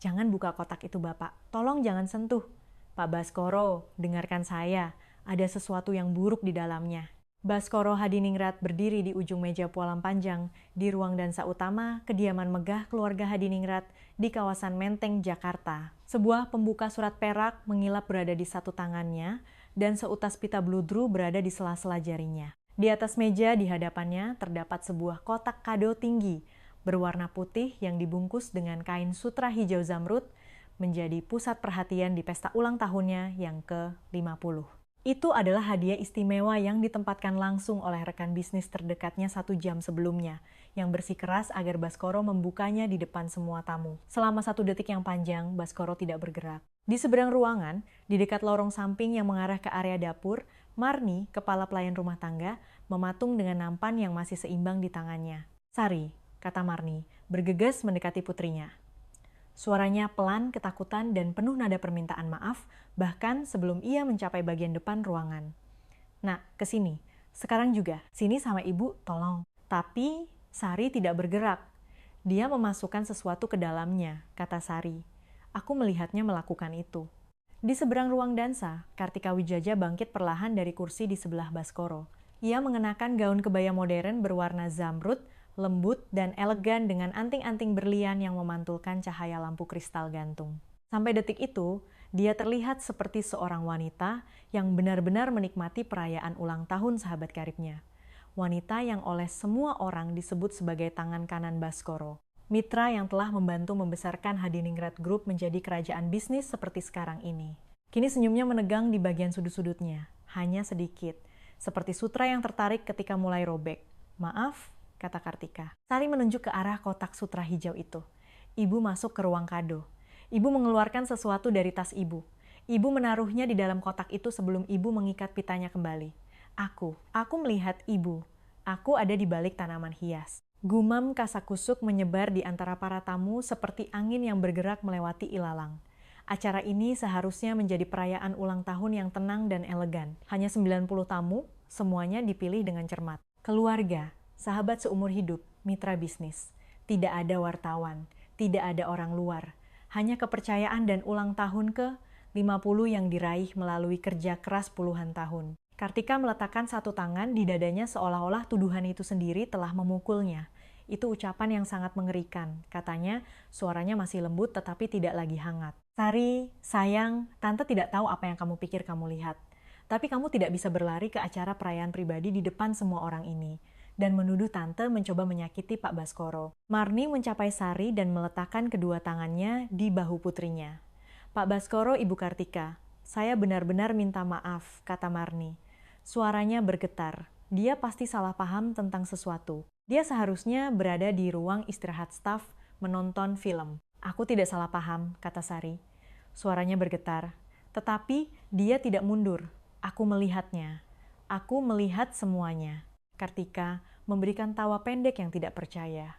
Jangan buka kotak itu, Bapak. Tolong jangan sentuh. Pak Baskoro, dengarkan saya. Ada sesuatu yang buruk di dalamnya. Baskoro Hadiningrat berdiri di ujung meja pualam panjang di ruang dansa utama kediaman megah keluarga Hadiningrat di kawasan Menteng, Jakarta. Sebuah pembuka surat perak mengilap berada di satu tangannya dan seutas pita bludru berada di sela-sela jarinya. Di atas meja di hadapannya terdapat sebuah kotak kado tinggi berwarna putih yang dibungkus dengan kain sutra hijau zamrud menjadi pusat perhatian di pesta ulang tahunnya yang ke-50. Itu adalah hadiah istimewa yang ditempatkan langsung oleh rekan bisnis terdekatnya 1 jam sebelumnya, yang bersikeras agar Baskoro membukanya di depan semua tamu. Selama 1 detik yang panjang, Baskoro tidak bergerak. Di seberang ruangan, di dekat lorong samping yang mengarah ke area dapur, Marni, kepala pelayan rumah tangga, mematung dengan nampan yang masih seimbang di tangannya. "Sari," kata Marni, bergegas mendekati putrinya. Suaranya pelan, ketakutan, dan penuh nada permintaan maaf, bahkan sebelum ia mencapai bagian depan ruangan. "Nak, kesini. Sekarang juga. Sini sama ibu, tolong." Tapi Sari tidak bergerak. "Dia memasukkan sesuatu ke dalamnya," kata Sari. "Aku melihatnya melakukan itu." Di seberang ruang dansa, Kartika Wijaja bangkit perlahan dari kursi di sebelah Baskoro. Ia mengenakan gaun kebaya modern berwarna zamrud, lembut dan elegan dengan anting-anting berlian yang memantulkan cahaya lampu kristal gantung. Sampai detik itu, dia terlihat seperti seorang wanita yang benar-benar menikmati perayaan ulang tahun sahabat karibnya. Wanita yang oleh semua orang disebut sebagai tangan kanan Baskoro. Mitra yang telah membantu membesarkan Hadiningrat Group menjadi kerajaan bisnis seperti sekarang ini. Kini senyumnya menegang di bagian sudut-sudutnya, hanya sedikit, seperti sutra yang tertarik ketika mulai robek. "Maaf," kata Kartika. Sari menunjuk ke arah kotak sutra hijau itu. Ibu masuk ke ruang kado. Ibu mengeluarkan sesuatu dari tas ibu. Ibu menaruhnya di dalam kotak itu sebelum ibu mengikat pitanya kembali. Aku melihat ibu. Aku ada di balik tanaman hias." Gumam kasakusuk menyebar di antara para tamu seperti angin yang bergerak melewati ilalang. Acara ini seharusnya menjadi perayaan ulang tahun yang tenang dan elegan. Hanya 90 tamu, semuanya dipilih dengan cermat. Keluarga, sahabat seumur hidup, mitra bisnis. Tidak ada wartawan, tidak ada orang luar. Hanya kepercayaan dan ulang tahun ke-50 yang diraih melalui kerja keras puluhan tahun. Kartika meletakkan satu tangan di dadanya seolah-olah tuduhan itu sendiri telah memukulnya. Itu ucapan yang sangat mengerikan, katanya suaranya masih lembut tetapi tidak lagi hangat. "Sari, sayang, Tante tidak tahu apa yang kamu pikir kamu lihat. Tapi kamu tidak bisa berlari ke acara perayaan pribadi di depan semua orang ini." Dan menuduh Tante mencoba menyakiti Pak Baskoro. Marni mencapai Sari dan meletakkan kedua tangannya di bahu putrinya. "Pak Baskoro, Ibu Kartika, saya benar-benar minta maaf," kata Marni. Suaranya bergetar. Dia pasti salah paham tentang sesuatu. Dia seharusnya berada di ruang istirahat staf menonton film. "Aku tidak salah paham," kata Sari. Suaranya bergetar. Tetapi dia tidak mundur. "Aku melihatnya. Aku melihat semuanya." Kartika memberikan tawa pendek yang tidak percaya.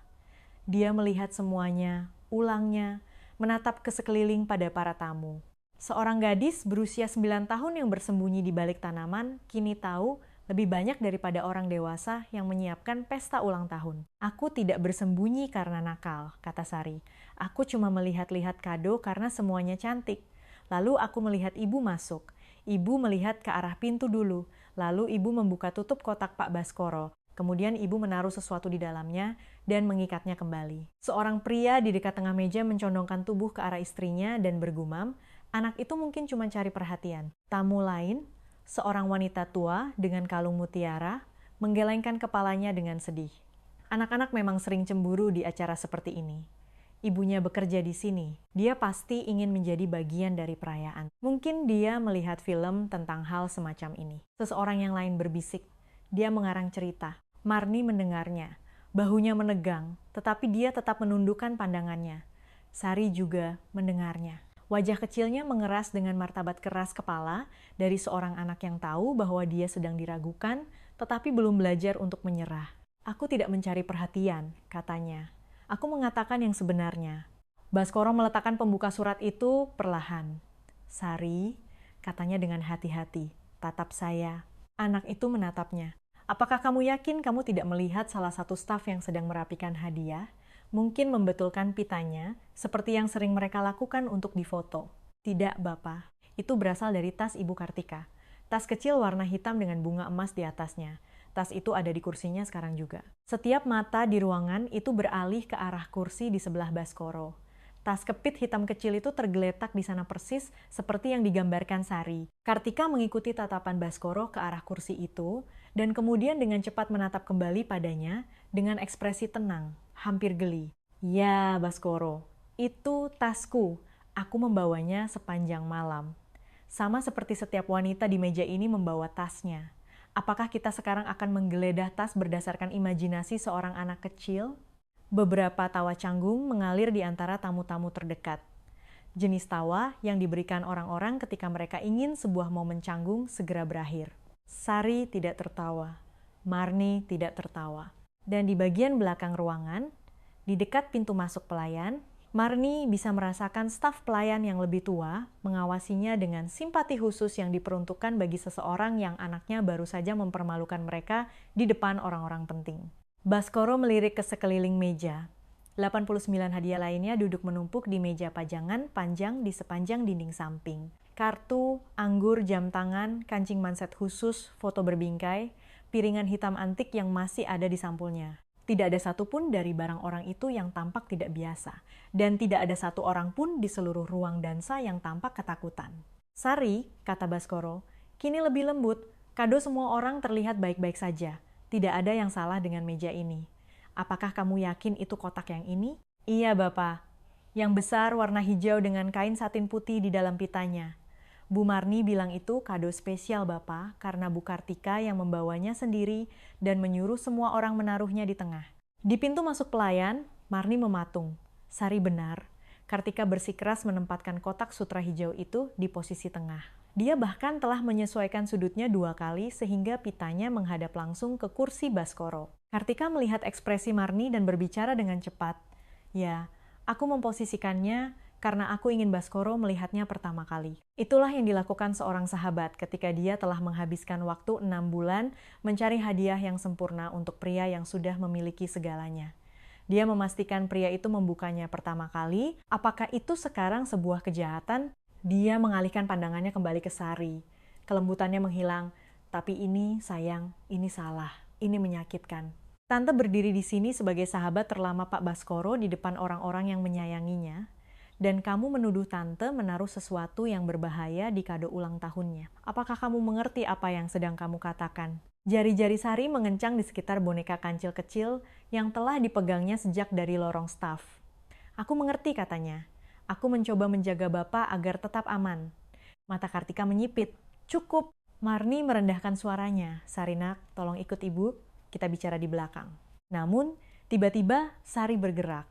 Dia melihat semuanya, ulangnya, menatap ke sekeliling pada para tamu. Seorang gadis berusia 9 tahun yang bersembunyi di balik tanaman kini tahu lebih banyak daripada orang dewasa yang menyiapkan pesta ulang tahun. "Aku tidak bersembunyi karena nakal," kata Sari. "Aku cuma melihat-lihat kado karena semuanya cantik. Lalu aku melihat ibu masuk. Ibu melihat ke arah pintu dulu, lalu ibu membuka tutup kotak Pak Baskoro. Kemudian ibu menaruh sesuatu di dalamnya dan mengikatnya kembali." Seorang pria di dekat tengah meja mencondongkan tubuh ke arah istrinya dan bergumam, "Anak itu mungkin cuma cari perhatian." Tamu lain, seorang wanita tua dengan kalung mutiara, menggelengkan kepalanya dengan sedih. "Anak-anak memang sering cemburu di acara seperti ini. Ibunya bekerja di sini. Dia pasti ingin menjadi bagian dari perayaan. Mungkin dia melihat film tentang hal semacam ini." Seseorang yang lain berbisik. Dia mengarang cerita. Marni mendengarnya. Bahunya menegang, tetapi dia tetap menundukkan pandangannya. Sari juga mendengarnya. Wajah kecilnya mengeras dengan martabat keras kepala dari seorang anak yang tahu bahwa dia sedang diragukan, tetapi belum belajar untuk menyerah. "Aku tidak mencari perhatian," katanya. "Aku mengatakan yang sebenarnya." Baskoro meletakkan pembuka surat itu perlahan. "Sari," katanya dengan hati-hati, "tatap saya." Anak itu menatapnya. "Apakah kamu yakin kamu tidak melihat salah satu staf yang sedang merapikan hadiah?" Mungkin membetulkan pitanya, seperti yang sering mereka lakukan untuk difoto. Tidak, Bapak. Itu berasal dari tas Ibu Kartika. Tas kecil warna hitam dengan bunga emas di atasnya. Tas itu ada di kursinya sekarang juga. Setiap mata di ruangan itu beralih ke arah kursi di sebelah Baskoro. Tas kepit hitam kecil itu tergeletak di sana persis seperti yang digambarkan Sari. Kartika mengikuti tatapan Baskoro ke arah kursi itu, dan kemudian dengan cepat menatap kembali padanya dengan ekspresi tenang, hampir geli. Ya, Baskoro, itu tasku. Aku membawanya sepanjang malam. Sama seperti setiap wanita di meja ini membawa tasnya. Apakah kita sekarang akan menggeledah tas berdasarkan imajinasi seorang anak kecil? Beberapa tawa canggung mengalir di antara tamu-tamu terdekat. Jenis tawa yang diberikan orang-orang ketika mereka ingin sebuah momen canggung segera berakhir. Sari tidak tertawa. Marni tidak tertawa. Dan di bagian belakang ruangan, di dekat pintu masuk pelayan, Marni bisa merasakan staf pelayan yang lebih tua mengawasinya dengan simpati khusus yang diperuntukkan bagi seseorang yang anaknya baru saja mempermalukan mereka di depan orang-orang penting. Baskoro melirik ke sekeliling meja. 89 hadiah lainnya duduk menumpuk di meja pajangan panjang di sepanjang dinding samping. Kartu, anggur, jam tangan, kancing manset khusus, foto berbingkai, piringan hitam antik yang masih ada di sampulnya. Tidak ada satupun dari barang orang itu yang tampak tidak biasa, dan tidak ada satu orang pun di seluruh ruang dansa yang tampak ketakutan. Sari, kata Baskoro, kini lebih lembut, kado semua orang terlihat baik-baik saja. Tidak ada yang salah dengan meja ini. Apakah kamu yakin itu kotak yang ini? Iya, Bapak. Yang besar warna hijau dengan kain satin putih di dalam pitanya. Bu Marni bilang itu kado spesial Bapak karena Bu Kartika yang membawanya sendiri dan menyuruh semua orang menaruhnya di tengah. Di pintu masuk pelayan, Marni mematung. Sari benar, Kartika bersikeras menempatkan kotak sutra hijau itu di posisi tengah. Dia bahkan telah menyesuaikan sudutnya 2 kali sehingga pitanya menghadap langsung ke kursi Baskoro. Kartika melihat ekspresi Marni dan berbicara dengan cepat. Ya, aku memposisikannya karena aku ingin Baskoro melihatnya pertama kali. Itulah yang dilakukan seorang sahabat ketika dia telah menghabiskan waktu 6 bulan mencari hadiah yang sempurna untuk pria yang sudah memiliki segalanya. Dia memastikan pria itu membukanya pertama kali. Apakah itu sekarang sebuah kejahatan? Dia mengalihkan pandangannya kembali ke Sari. Kelembutannya menghilang. Tapi ini sayang, ini salah, ini menyakitkan. Tante berdiri di sini sebagai sahabat terlama Pak Baskoro di depan orang-orang yang menyayanginya. Dan kamu menuduh tante menaruh sesuatu yang berbahaya di kado ulang tahunnya. Apakah kamu mengerti apa yang sedang kamu katakan? Jari-jari Sari mengencang di sekitar boneka kancil kecil yang telah dipegangnya sejak dari lorong staf. Aku mengerti, katanya. Aku mencoba menjaga Bapak agar tetap aman. Mata Kartika menyipit. Cukup. Marni merendahkan suaranya. Sarinak, tolong ikut Ibu. Kita bicara di belakang. Namun, tiba-tiba Sari bergerak.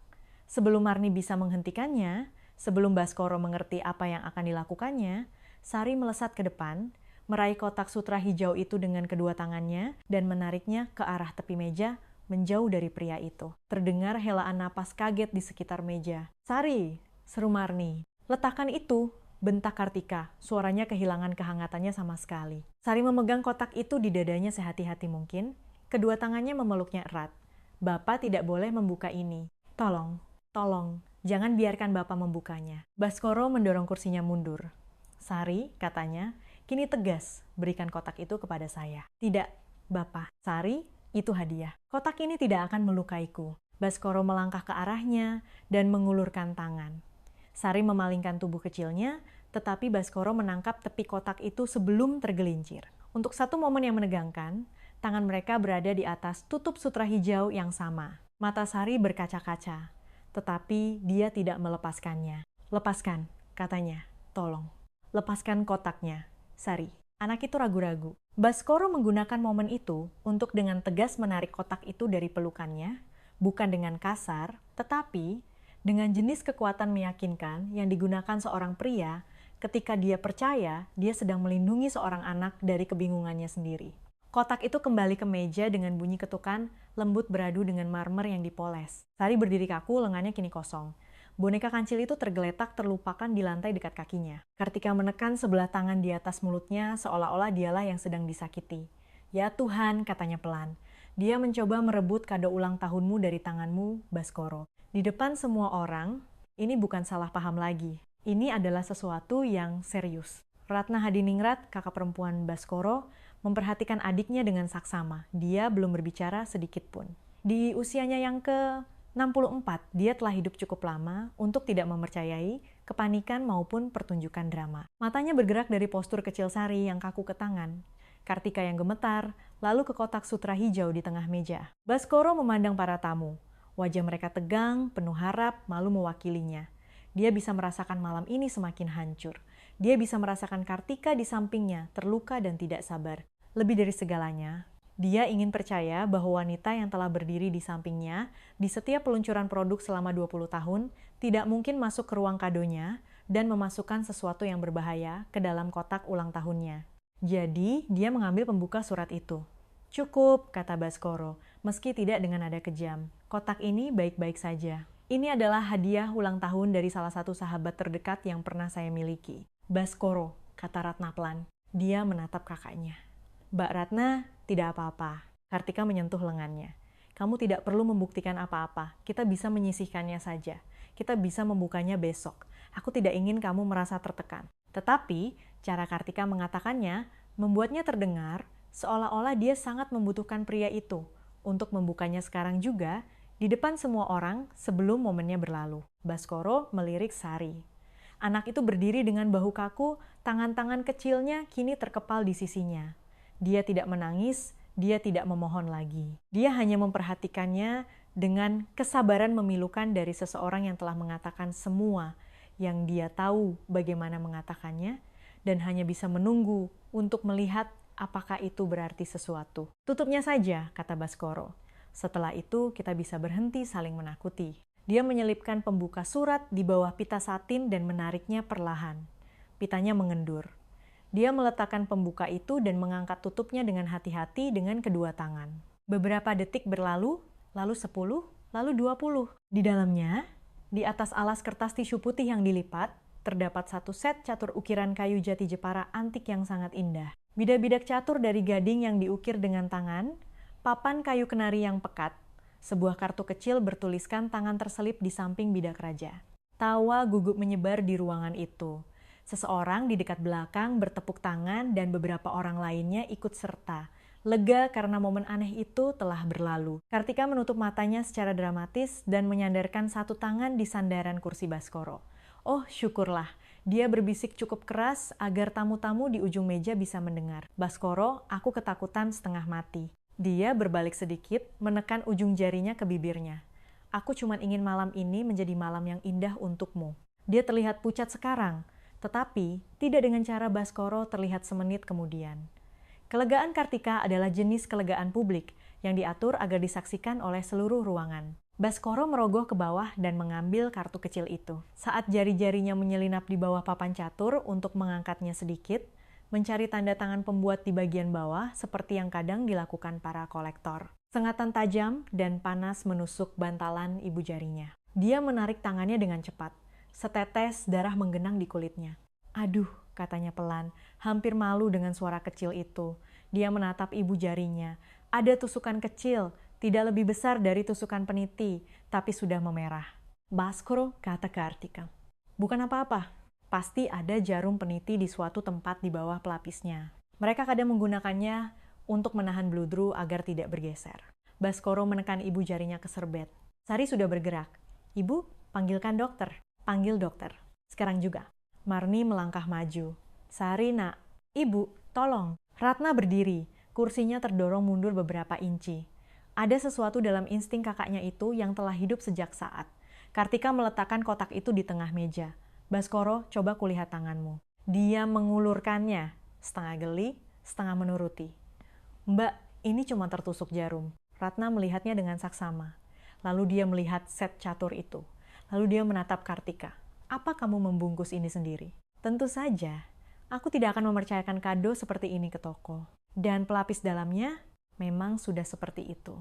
Sebelum Marni bisa menghentikannya, sebelum Baskoro mengerti apa yang akan dilakukannya, Sari melesat ke depan, meraih kotak sutra hijau itu dengan kedua tangannya, dan menariknya ke arah tepi meja, menjauh dari pria itu. Terdengar helaan napas kaget di sekitar meja. Sari, seru Marni. Letakkan itu, bentak Kartika. Suaranya kehilangan kehangatannya sama sekali. Sari memegang kotak itu di dadanya sehati-hati mungkin. Kedua tangannya memeluknya erat. Bapak tidak boleh membuka ini. Tolong, jangan biarkan Bapak membukanya. Baskoro mendorong kursinya mundur. Sari, katanya, kini tegas, berikan kotak itu kepada saya. Tidak, Bapak. Sari, itu hadiah. Kotak ini tidak akan melukaiku. Baskoro melangkah ke arahnya dan mengulurkan tangan. Sari memalingkan tubuh kecilnya, tetapi Baskoro menangkap tepi kotak itu sebelum tergelincir. Untuk satu momen yang menegangkan, tangan mereka berada di atas tutup sutra hijau yang sama. Mata Sari berkaca-kaca. Tetapi dia tidak melepaskannya. Lepaskan, katanya. Tolong. Lepaskan kotaknya. Sari. Anak itu ragu-ragu. Baskoro menggunakan momen itu untuk dengan tegas menarik kotak itu dari pelukannya, bukan dengan kasar, tetapi dengan jenis kekuatan meyakinkan yang digunakan seorang pria ketika dia percaya dia sedang melindungi seorang anak dari kebingungannya sendiri. Kotak itu kembali ke meja dengan bunyi ketukan lembut beradu dengan marmer yang dipoles. Sari berdiri kaku, lengannya kini kosong. Boneka kancil itu tergeletak terlupakan di lantai dekat kakinya. Kartika menekan sebelah tangan di atas mulutnya seolah-olah dialah yang sedang disakiti. Ya Tuhan, katanya pelan. Dia mencoba merebut kado ulang tahunmu dari tanganmu, Baskoro. Di depan semua orang, ini bukan salah paham lagi. Ini adalah sesuatu yang serius. Ratna Hadiningrat, kakak perempuan Baskoro, memperhatikan adiknya dengan saksama. Dia belum berbicara sedikit pun. Di usianya yang ke-64, dia telah hidup cukup lama untuk tidak mempercayai kepanikan maupun pertunjukan drama. Matanya bergerak dari postur kecil Sari yang kaku ke tangan, Kartika yang gemetar, lalu ke kotak sutra hijau di tengah meja. Baskoro memandang para tamu. Wajah mereka tegang, penuh harap, malu mewakilinya. Dia bisa merasakan malam ini semakin hancur. Dia bisa merasakan Kartika di sampingnya, terluka dan tidak sabar. Lebih dari segalanya, dia ingin percaya bahwa wanita yang telah berdiri di sampingnya di setiap peluncuran produk selama 20 tahun tidak mungkin masuk ke ruang kadonya dan memasukkan sesuatu yang berbahaya ke dalam kotak ulang tahunnya. Jadi, dia mengambil pembuka surat itu. Cukup, kata Baskoro, meski tidak dengan nada kejam. Kotak ini baik-baik saja. Ini adalah hadiah ulang tahun dari salah satu sahabat terdekat yang pernah saya miliki. Baskoro, kata Ratna pelan. Dia menatap kakaknya. Mbak Ratna, tidak apa-apa. Kartika menyentuh lengannya. Kamu tidak perlu membuktikan apa-apa. Kita bisa menyisihkannya saja. Kita bisa membukanya besok. Aku tidak ingin kamu merasa tertekan. Tetapi, cara Kartika mengatakannya membuatnya terdengar seolah-olah dia sangat membutuhkan pria itu untuk membukanya sekarang juga di depan semua orang sebelum momennya berlalu. Baskoro melirik Sari. Anak itu berdiri dengan bahu kaku, tangan-tangan kecilnya kini terkepal di sisinya. Dia tidak menangis, dia tidak memohon lagi. Dia hanya memperhatikannya dengan kesabaran memilukan dari seseorang yang telah mengatakan semua yang dia tahu bagaimana mengatakannya, dan hanya bisa menunggu untuk melihat apakah itu berarti sesuatu. Tutupnya saja, kata Baskoro. Setelah itu kita bisa berhenti saling menakuti. Dia menyelipkan pembuka surat di bawah pita satin dan menariknya perlahan. Pitanya mengendur. Dia meletakkan pembuka itu dan mengangkat tutupnya dengan hati-hati dengan kedua tangan. Beberapa detik berlalu, lalu 10, lalu 20. Di dalamnya, di atas alas kertas tisu putih yang dilipat, terdapat satu set catur ukiran kayu jati Jepara antik yang sangat indah. Bidak-bidak catur dari gading yang diukir dengan tangan, papan kayu kenari yang pekat, sebuah kartu kecil bertuliskan tangan terselip di samping bidak raja. Tawa gugup menyebar di ruangan itu. Seseorang di dekat belakang bertepuk tangan dan beberapa orang lainnya ikut serta. Lega karena momen aneh itu telah berlalu. Kartika menutup matanya secara dramatis dan menyandarkan satu tangan di sandaran kursi Baskoro. Oh, syukurlah. Dia berbisik cukup keras agar tamu-tamu di ujung meja bisa mendengar. Baskoro, aku ketakutan setengah mati. Dia berbalik sedikit, menekan ujung jarinya ke bibirnya. Aku cuma ingin malam ini menjadi malam yang indah untukmu. Dia terlihat pucat sekarang, tetapi tidak dengan cara Baskoro terlihat semenit kemudian. Kelegaan Kartika adalah jenis kelegaan publik yang diatur agar disaksikan oleh seluruh ruangan. Baskoro merogoh ke bawah dan mengambil kartu kecil itu. Saat jari-jarinya menyelinap di bawah papan catur untuk mengangkatnya sedikit, mencari tanda tangan pembuat di bagian bawah seperti yang kadang dilakukan para kolektor. Sengatan tajam dan panas menusuk bantalan ibu jarinya. Dia menarik tangannya dengan cepat. Setetes darah menggenang di kulitnya. Aduh, katanya pelan, hampir malu dengan suara kecil itu. Dia menatap ibu jarinya. Ada tusukan kecil, tidak lebih besar dari tusukan peniti, tapi sudah memerah. Baskoro, kata Kartika. Bukan apa-apa, pasti ada jarum peniti di suatu tempat di bawah pelapisnya. Mereka kadang menggunakannya untuk menahan bludru agar tidak bergeser. Baskoro menekan ibu jarinya ke serbet. Sari sudah bergerak. Ibu, panggilkan dokter. Panggil dokter. Sekarang juga. Marni melangkah maju. Sari, nak. Ibu, tolong. Ratna berdiri. Kursinya terdorong mundur beberapa inci. Ada sesuatu dalam insting kakaknya itu yang telah hidup sejak saat. Kartika meletakkan kotak itu di tengah meja. Baskoro, coba kulihat tanganmu. Dia mengulurkannya. Setengah geli, setengah menuruti. Mbak, ini cuma tertusuk jarum. Ratna melihatnya dengan saksama. Lalu dia melihat set catur itu. Lalu dia menatap Kartika. Apa kamu membungkus ini sendiri? Tentu saja, aku tidak akan mempercayakan kado seperti ini ke toko. Dan pelapis dalamnya memang sudah seperti itu.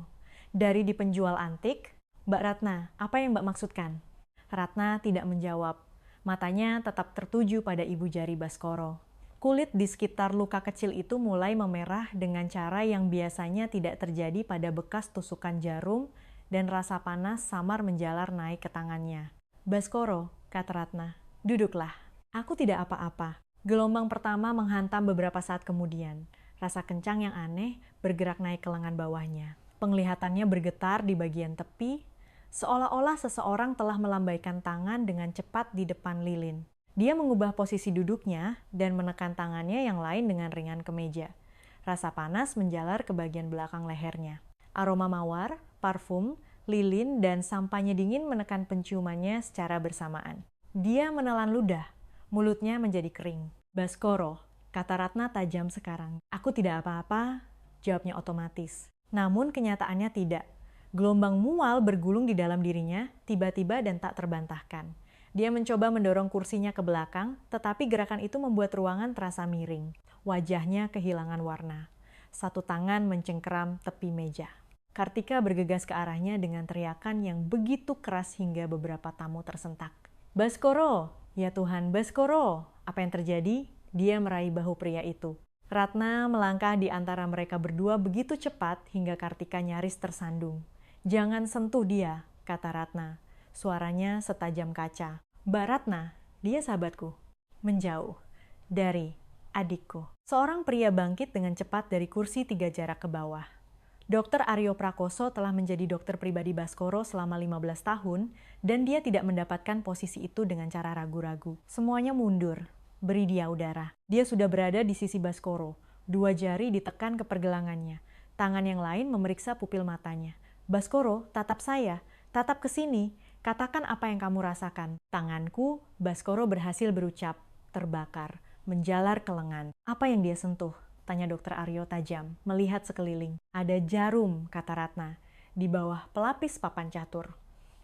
Dari di penjual antik, Mbak Ratna, apa yang Mbak maksudkan? Ratna tidak menjawab. Matanya tetap tertuju pada ibu jari Baskoro. Kulit di sekitar luka kecil itu mulai memerah dengan cara yang biasanya tidak terjadi pada bekas tusukan jarum dan rasa panas samar menjalar naik ke tangannya. "Baskoro," kata Ratna, "duduklah." Aku tidak apa-apa. Gelombang pertama menghantam beberapa saat kemudian. Rasa kencang yang aneh bergerak naik ke lengan bawahnya. Penglihatannya bergetar di bagian tepi, seolah-olah seseorang telah melambaikan tangan dengan cepat di depan lilin. Dia mengubah posisi duduknya dan menekan tangannya yang lain dengan ringan ke meja. Rasa panas menjalar ke bagian belakang lehernya. Aroma mawar, parfum, lilin, dan sampahnya dingin menekan penciumannya secara bersamaan. Dia menelan ludah, mulutnya menjadi kering. "Baskoro," kata Ratna tajam sekarang. "Aku tidak apa-apa," jawabnya otomatis. Namun kenyataannya tidak. Gelombang mual bergulung di dalam dirinya, tiba-tiba dan tak terbantahkan. Dia mencoba mendorong kursinya ke belakang, tetapi gerakan itu membuat ruangan terasa miring. Wajahnya kehilangan warna. Satu tangan mencengkeram tepi meja. Kartika bergegas ke arahnya dengan teriakan yang begitu keras hingga beberapa tamu tersentak. "Baskoro! Ya Tuhan, Baskoro!" Apa yang terjadi? Dia meraih bahu pria itu. Ratna melangkah di antara mereka berdua begitu cepat hingga Kartika nyaris tersandung. "Jangan sentuh dia," kata Ratna. Suaranya setajam kaca. "Mbak Ratna, dia sahabatku." Menjauh. "Dari adikku." Seorang pria bangkit dengan cepat dari kursi 3 jarak ke bawah. Dr. Aryo Prakoso telah menjadi dokter pribadi Baskoro selama 15 tahun dan dia tidak mendapatkan posisi itu dengan cara ragu-ragu. Semuanya mundur. Beri dia udara. Dia sudah berada di sisi Baskoro. 2 jari ditekan ke pergelangannya. Tangan yang lain memeriksa pupil matanya. "Baskoro, tatap saya. Tatap ke sini. Katakan apa yang kamu rasakan." Tanganku, Baskoro berhasil berucap, "terbakar." Menjalar ke lengan. "Apa yang dia sentuh?" tanya Dr. Aryo tajam, melihat sekeliling. "Ada jarum," kata Ratna, "di bawah pelapis papan catur."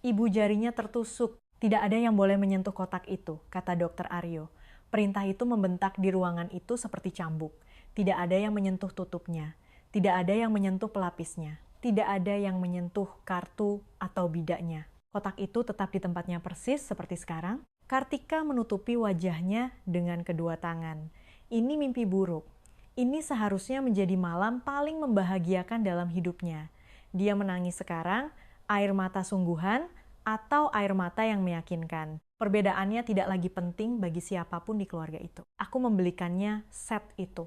"Ibu jarinya tertusuk. Tidak ada yang boleh menyentuh kotak itu," kata Dr. Aryo. Perintah itu membentak di ruangan itu seperti cambuk. Tidak ada yang menyentuh tutupnya. Tidak ada yang menyentuh pelapisnya. Tidak ada yang menyentuh kartu atau bidaknya. Kotak itu tetap di tempatnya persis seperti sekarang. Kartika menutupi wajahnya dengan kedua tangan. Ini mimpi buruk. Ini seharusnya menjadi malam paling membahagiakan dalam hidupnya. Dia menangis sekarang, air mata sungguhan, atau air mata yang meyakinkan. Perbedaannya tidak lagi penting bagi siapapun di keluarga itu. Aku membelikannya set itu.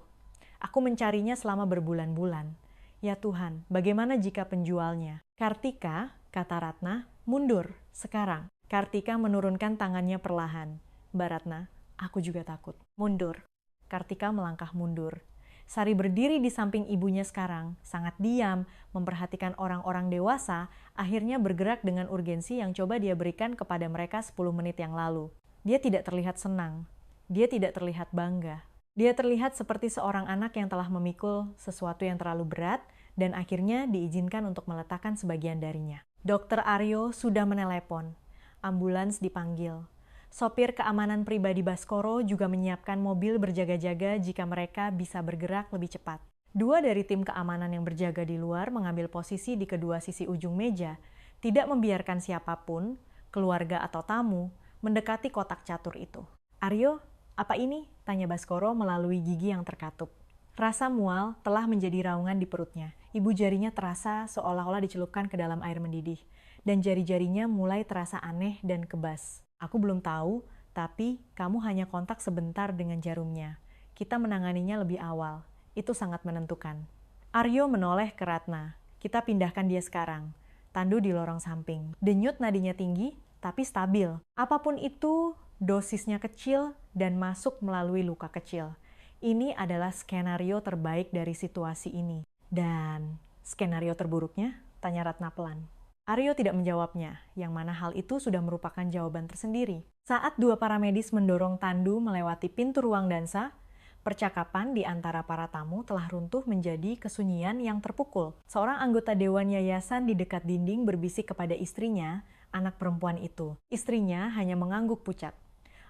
Aku mencarinya selama berbulan-bulan. Ya Tuhan, bagaimana jika penjualnya? "Kartika," kata Ratna, "mundur, sekarang." Kartika menurunkan tangannya perlahan. "Mbak Ratna, aku juga takut." "Mundur." Kartika melangkah mundur. Sari berdiri di samping ibunya sekarang, sangat diam, memperhatikan orang-orang dewasa, akhirnya bergerak dengan urgensi yang coba dia berikan kepada mereka 10 menit yang lalu. Dia tidak terlihat senang. Dia tidak terlihat bangga. Dia terlihat seperti seorang anak yang telah memikul sesuatu yang terlalu berat dan akhirnya diizinkan untuk meletakkan sebagian darinya. Dr. Aryo sudah menelepon. Ambulans dipanggil. Sopir keamanan pribadi Baskoro juga menyiapkan mobil berjaga-jaga jika mereka bisa bergerak lebih cepat. 2 dari tim keamanan yang berjaga di luar mengambil posisi di kedua sisi ujung meja, tidak membiarkan siapapun, keluarga atau tamu, mendekati kotak catur itu. "Aryo, apa ini?" tanya Baskoro melalui gigi yang terkatup. Rasa mual telah menjadi raungan di perutnya. Ibu jarinya terasa seolah-olah dicelupkan ke dalam air mendidih, dan jari-jarinya mulai terasa aneh dan kebas. "Aku belum tahu, tapi kamu hanya kontak sebentar dengan jarumnya. Kita menanganinya lebih awal. Itu sangat menentukan." Aryo menoleh ke Ratna. "Kita pindahkan dia sekarang." Tandu di lorong samping. Denyut nadinya tinggi, tapi stabil. Apapun itu, dosisnya kecil dan masuk melalui luka kecil. Ini adalah skenario terbaik dari situasi ini. "Dan skenario terburuknya?" tanya Ratna pelan. Aryo tidak menjawabnya, yang mana hal itu sudah merupakan jawaban tersendiri. Saat 2 paramedis mendorong Tandu melewati pintu ruang dansa, percakapan di antara para tamu telah runtuh menjadi kesunyian yang terpukul. Seorang anggota dewan yayasan di dekat dinding berbisik kepada istrinya, anak perempuan itu. Istrinya hanya mengangguk pucat.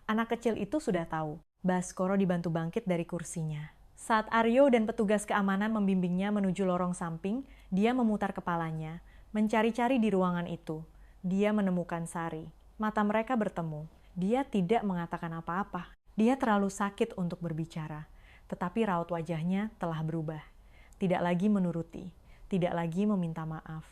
Anak kecil itu sudah tahu. Baskoro dibantu bangkit dari kursinya. Saat Aryo dan petugas keamanan membimbingnya menuju lorong samping, dia memutar kepalanya, mencari-cari di ruangan itu. Dia menemukan Sari. Mata mereka bertemu. Dia tidak mengatakan apa-apa. Dia terlalu sakit untuk berbicara. Tetapi raut wajahnya telah berubah. Tidak lagi menuruti. Tidak lagi meminta maaf.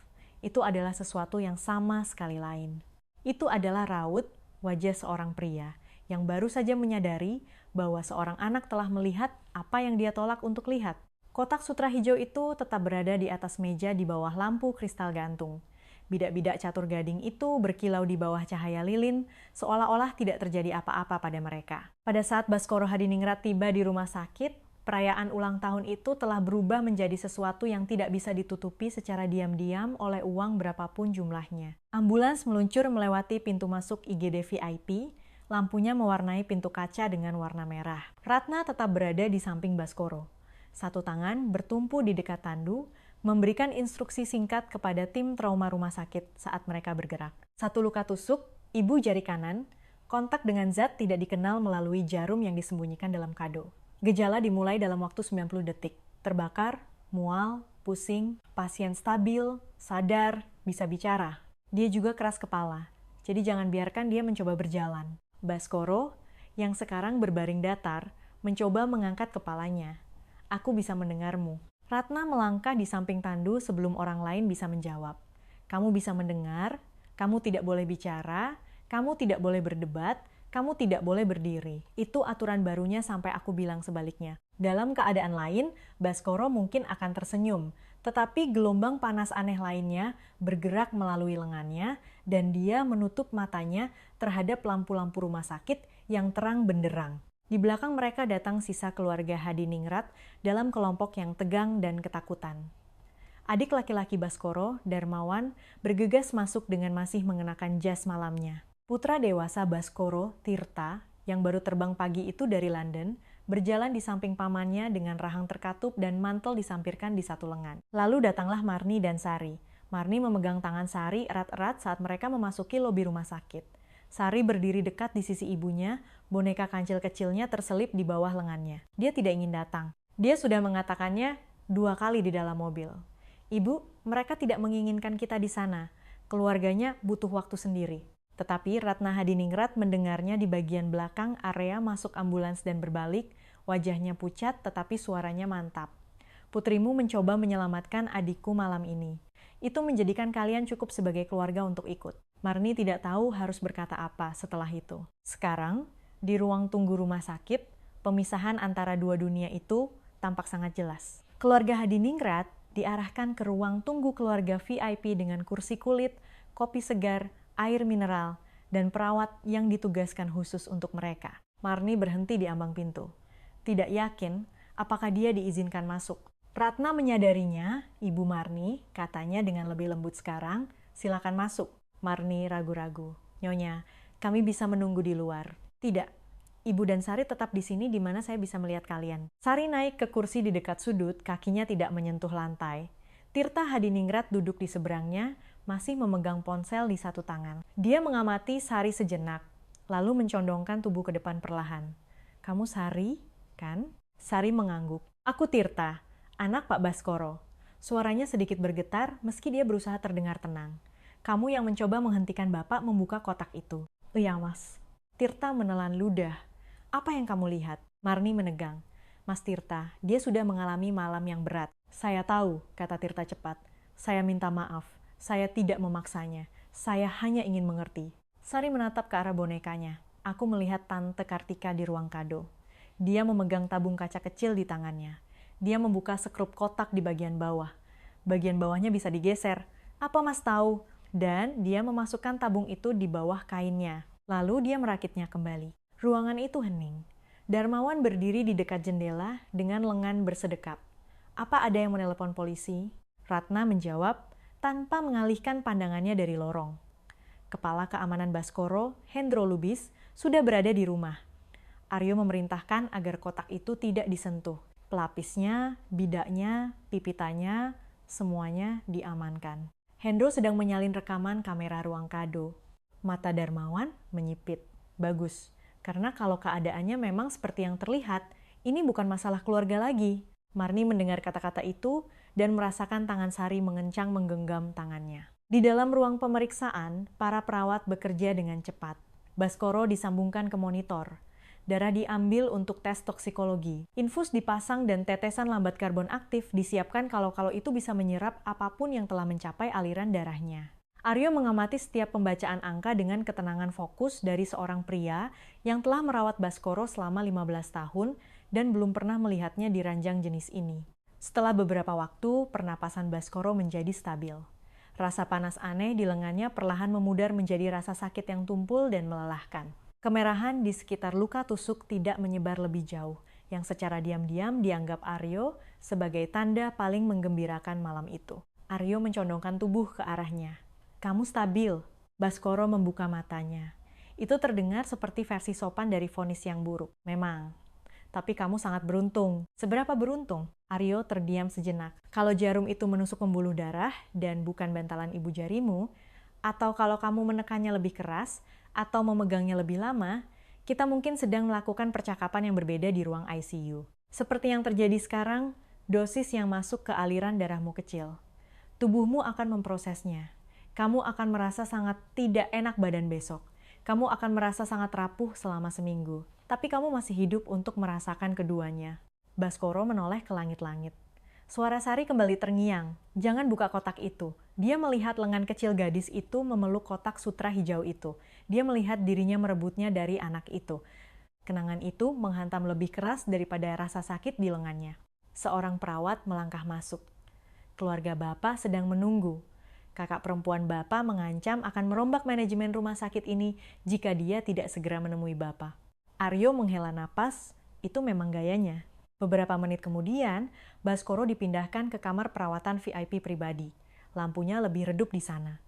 itu adalah sesuatu yang sama sekali lain. Itu adalah raut wajah seorang pria yang baru saja menyadari bahwa seorang anak telah melihat apa yang dia tolak untuk lihat. Kotak sutra hijau itu tetap berada di atas meja di bawah lampu kristal gantung. Bidak-bidak catur gading itu berkilau di bawah cahaya lilin, seolah-olah tidak terjadi apa-apa pada mereka. Pada saat Baskoro Hadiningrat tiba di rumah sakit, perayaan ulang tahun itu telah berubah menjadi sesuatu yang tidak bisa ditutupi secara diam-diam oleh uang berapapun jumlahnya. Ambulans meluncur melewati pintu masuk IGD VIP, lampunya mewarnai pintu kaca dengan warna merah. Ratna tetap berada di samping Baskoro. Satu tangan bertumpu di dekat tandu, memberikan instruksi singkat kepada tim trauma rumah sakit saat mereka bergerak. Satu luka tusuk, ibu jari kanan, kontak dengan zat tidak dikenal melalui jarum yang disembunyikan dalam kado. Gejala dimulai dalam waktu 90 detik. Terbakar, mual, pusing, pasien stabil, sadar, bisa bicara. Dia juga keras kepala, jadi jangan biarkan dia mencoba berjalan. Baskoro, yang sekarang berbaring datar, mencoba mengangkat kepalanya. Aku bisa mendengarmu. Ratna melangkah di samping tandu sebelum orang lain bisa menjawab. Kamu bisa mendengar, kamu tidak boleh bicara, kamu tidak boleh berdebat, kamu tidak boleh berdiri. Itu aturan barunya sampai aku bilang sebaliknya. Dalam keadaan lain, Baskoro mungkin akan tersenyum, tetapi gelombang panas aneh lainnya bergerak melalui lengannya dan dia menutup matanya terhadap lampu-lampu rumah sakit yang terang benderang. Di belakang mereka datang sisa keluarga Hadiningrat dalam kelompok yang tegang dan ketakutan. Adik laki-laki Baskoro, Darmawan, bergegas masuk dengan masih mengenakan jas malamnya. Putra dewasa Baskoro, Tirta, yang baru terbang pagi itu dari London, berjalan di samping pamannya dengan rahang terkatup dan mantel disampirkan di satu lengan. Lalu datanglah Marni dan Sari. Marni memegang tangan Sari erat-erat saat mereka memasuki lobi rumah sakit. Sari berdiri dekat di sisi ibunya, boneka kancil kecilnya terselip di bawah lengannya. Dia tidak ingin datang. Dia sudah mengatakannya 2 kali di dalam mobil. Ibu, mereka tidak menginginkan kita di sana. Keluarganya butuh waktu sendiri. Tetapi Ratna Hadiningrat mendengarnya di bagian belakang area masuk ambulans dan berbalik, wajahnya pucat tetapi suaranya mantap. Putrimu mencoba menyelamatkan adikku malam ini. Itu menjadikan kalian cukup sebagai keluarga untuk ikut. Marni tidak tahu harus berkata apa setelah itu. Sekarang, di ruang tunggu rumah sakit, pemisahan antara dua dunia itu tampak sangat jelas. Keluarga Hadiningrat diarahkan ke ruang tunggu keluarga VIP dengan kursi kulit, kopi segar, air mineral, dan perawat yang ditugaskan khusus untuk mereka. Marni berhenti di ambang pintu. Tidak yakin apakah dia diizinkan masuk. Ratna menyadarinya, Ibu Marni, katanya dengan lebih lembut sekarang, silakan masuk. Marni ragu-ragu. Nyonya, kami bisa menunggu di luar. Tidak, Ibu dan Sari tetap di sini di mana saya bisa melihat kalian. Sari naik ke kursi di dekat sudut, kakinya tidak menyentuh lantai. Tirta Hadiningrat duduk di seberangnya, masih memegang ponsel di satu tangan. Dia mengamati Sari sejenak, lalu mencondongkan tubuh ke depan perlahan. Kamu Sari, kan? Sari mengangguk. Aku Tirta, anak Pak Baskoro. Suaranya sedikit bergetar meski dia berusaha terdengar tenang. Kamu yang mencoba menghentikan Bapak membuka kotak itu. Iya, Mas. Tirta menelan ludah. Apa yang kamu lihat? Marni menegang. Mas Tirta, dia sudah mengalami malam yang berat. Saya tahu, kata Tirta cepat. Saya minta maaf. Saya tidak memaksanya. Saya hanya ingin mengerti. Sari menatap ke arah bonekanya. Aku melihat Tante Kartika di ruang kado. Dia memegang tabung kaca kecil di tangannya. Dia membuka sekrup kotak di bagian bawah. Bagian bawahnya bisa digeser. Apa Mas tahu? Dan dia memasukkan tabung itu di bawah kainnya. Lalu dia merakitnya kembali. Ruangan itu hening. Darmawan berdiri di dekat jendela dengan lengan bersedekap. Apa ada yang menelepon polisi? Ratna menjawab tanpa mengalihkan pandangannya dari lorong. Kepala Keamanan Baskoro, Hendro Lubis, sudah berada di rumah. Aryo memerintahkan agar kotak itu tidak disentuh. Pelapisnya, bidaknya, pipitanya, semuanya diamankan. Hendro sedang menyalin rekaman kamera ruang kado. Mata Darmawan menyipit. Bagus, karena kalau keadaannya memang seperti yang terlihat, ini bukan masalah keluarga lagi. Marni mendengar kata-kata itu dan merasakan tangan Sari mengencang menggenggam tangannya. Di dalam ruang pemeriksaan, para perawat bekerja dengan cepat. Baskoro disambungkan ke monitor. Darah diambil untuk tes toksikologi. Infus dipasang dan tetesan lambat karbon aktif disiapkan kalau itu bisa menyerap apapun yang telah mencapai aliran darahnya. Aryo mengamati setiap pembacaan angka dengan ketenangan fokus dari seorang pria yang telah merawat Baskoro selama 15 tahun dan belum pernah melihatnya di ranjang jenis ini. Setelah beberapa waktu, pernapasan Baskoro menjadi stabil. Rasa panas aneh di lengannya perlahan memudar menjadi rasa sakit yang tumpul dan melelahkan. Kemerahan di sekitar luka tusuk tidak menyebar lebih jauh, yang secara diam-diam dianggap Aryo sebagai tanda paling menggembirakan malam itu. Aryo mencondongkan tubuh ke arahnya. "Kamu stabil." Baskoro membuka matanya. Itu terdengar seperti versi sopan dari vonis yang buruk. "Memang. Tapi kamu sangat beruntung." "Seberapa beruntung?" Aryo terdiam sejenak. "Kalau jarum itu menusuk pembuluh darah dan bukan bantalan ibu jarimu, atau kalau kamu menekannya lebih keras, atau memegangnya lebih lama, kita mungkin sedang melakukan percakapan yang berbeda di ruang ICU. Seperti yang terjadi sekarang, dosis yang masuk ke aliran darahmu kecil. Tubuhmu akan memprosesnya. Kamu akan merasa sangat tidak enak badan besok. Kamu akan merasa sangat rapuh selama seminggu. Tapi kamu masih hidup untuk merasakan keduanya." Baskoro menoleh ke langit-langit. Suara Sari kembali terngiang. "Jangan buka kotak itu." Dia melihat lengan kecil gadis itu memeluk kotak sutra hijau itu. Dia melihat dirinya merebutnya dari anak itu. Kenangan itu menghantam lebih keras daripada rasa sakit di lengannya. Seorang perawat melangkah masuk. "Keluarga Bapak sedang menunggu. Kakak perempuan Bapak mengancam akan merombak manajemen rumah sakit ini jika dia tidak segera menemui Bapak." Aryo menghela napas, itu memang gayanya. Beberapa menit kemudian, Baskoro dipindahkan ke kamar perawatan VIP pribadi. Lampunya lebih redup di sana.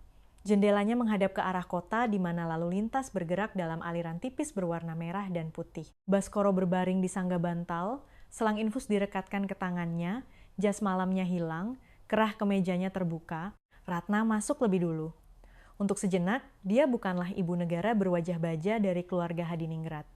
Jendelanya menghadap ke arah kota di mana lalu lintas bergerak dalam aliran tipis berwarna merah dan putih. Baskoro berbaring di sangga bantal, selang infus direkatkan ke tangannya, jas malamnya hilang, kerah kemejanya terbuka. Ratna masuk lebih dulu. Untuk sejenak, dia bukanlah ibu negara berwajah baja dari keluarga Hadiningrat.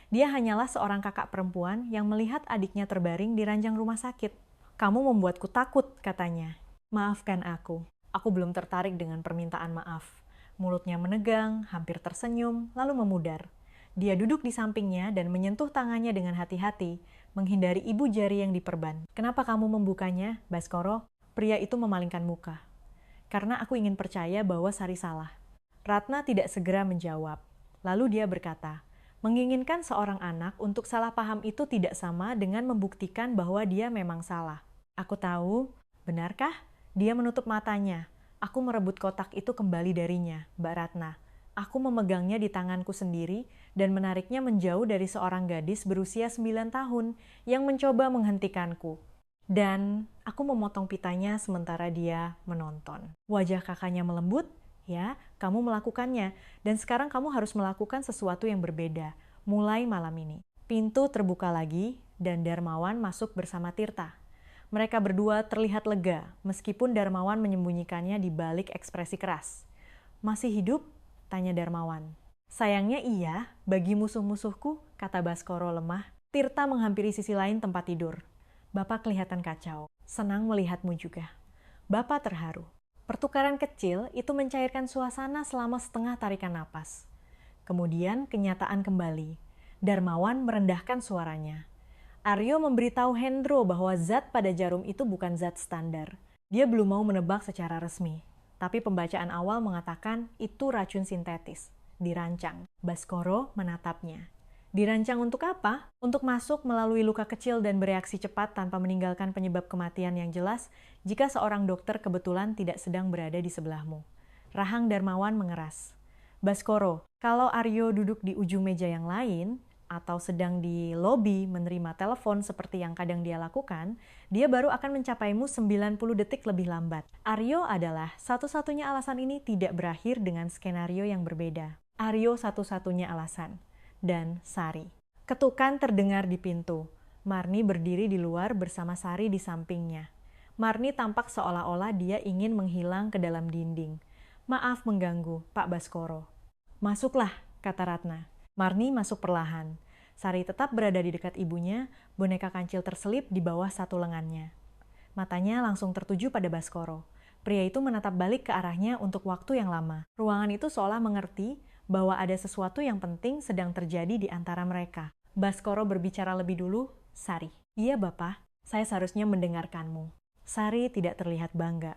Dia hanyalah seorang kakak perempuan yang melihat adiknya terbaring di ranjang rumah sakit. "Kamu membuatku takut," katanya. "Maafkan aku. Aku belum tertarik dengan permintaan maaf." Mulutnya menegang, hampir tersenyum, lalu memudar. Dia duduk di sampingnya dan menyentuh tangannya dengan hati-hati, menghindari ibu jari yang diperban. "Kenapa kamu membukanya, Baskoro?" Pria itu memalingkan muka. "Karena aku ingin percaya bahwa Sari salah." Ratna tidak segera menjawab. Lalu dia berkata, "Menginginkan seorang anak untuk salah paham itu tidak sama dengan membuktikan bahwa dia memang salah." "Aku tahu." "Benarkah?" Dia menutup matanya. "Aku merebut kotak itu kembali darinya, Mbak Ratna. Aku memegangnya di tanganku sendiri dan menariknya menjauh dari seorang gadis berusia 9 tahun yang mencoba menghentikanku. Dan aku memotong pitanya sementara dia menonton." Wajah kakaknya melembut. "Ya, kamu melakukannya, dan sekarang kamu harus melakukan sesuatu yang berbeda, mulai malam ini." Pintu terbuka lagi, dan Darmawan masuk bersama Tirta. Mereka berdua terlihat lega, meskipun Darmawan menyembunyikannya di balik ekspresi keras. "Masih hidup?" tanya Darmawan. "Sayangnya iya, bagi musuh-musuhku," kata Baskoro lemah. Tirta menghampiri sisi lain tempat tidur. "Bapak kelihatan kacau. Senang melihatmu juga." Bapak terharu. Pertukaran kecil itu mencairkan suasana selama setengah tarikan napas. Kemudian kenyataan kembali. Darmawan merendahkan suaranya. "Aryo memberitahu Hendro bahwa zat pada jarum itu bukan zat standar. Dia belum mau menebak secara resmi. Tapi pembacaan awal mengatakan itu racun sintetis. Dirancang." Baskoro menatapnya. "Dirancang untuk apa?" "Untuk masuk melalui luka kecil dan bereaksi cepat tanpa meninggalkan penyebab kematian yang jelas jika seorang dokter kebetulan tidak sedang berada di sebelahmu." Rahang Darmawan mengeras. "Baskoro, kalau Aryo duduk di ujung meja yang lain, atau sedang di lobi menerima telepon seperti yang kadang dia lakukan, dia baru akan mencapaimu 90 detik lebih lambat. Aryo adalah satu-satunya alasan ini tidak berakhir dengan skenario yang berbeda. Aryo satu-satunya alasan." Dan Sari. Ketukan terdengar di pintu. Marni berdiri di luar bersama Sari di sampingnya. Marni tampak seolah-olah dia ingin menghilang ke dalam dinding. "Maaf mengganggu, Pak Baskoro." "Masuklah," kata Ratna. Marni masuk perlahan. Sari tetap berada di dekat ibunya, boneka kancil terselip di bawah satu lengannya. Matanya langsung tertuju pada Baskoro. Pria itu menatap balik ke arahnya untuk waktu yang lama. Ruangan itu seolah mengerti bahwa ada sesuatu yang penting sedang terjadi di antara mereka. Baskoro berbicara lebih dulu, Sari. Iya, Bapak. Saya seharusnya mendengarkanmu. Sari tidak terlihat bangga.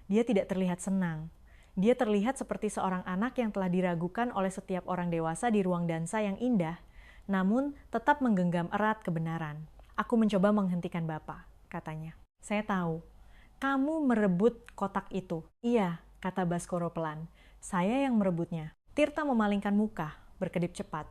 Dia tidak terlihat senang. Dia terlihat seperti seorang anak yang telah diragukan oleh setiap orang dewasa di ruang dansa yang indah, namun tetap menggenggam erat kebenaran. Aku mencoba menghentikan Bapak, katanya. Saya tahu. Kamu merebut kotak itu. Iya, kata Baskoro pelan. Saya yang merebutnya. Tirta memalingkan muka, berkedip cepat.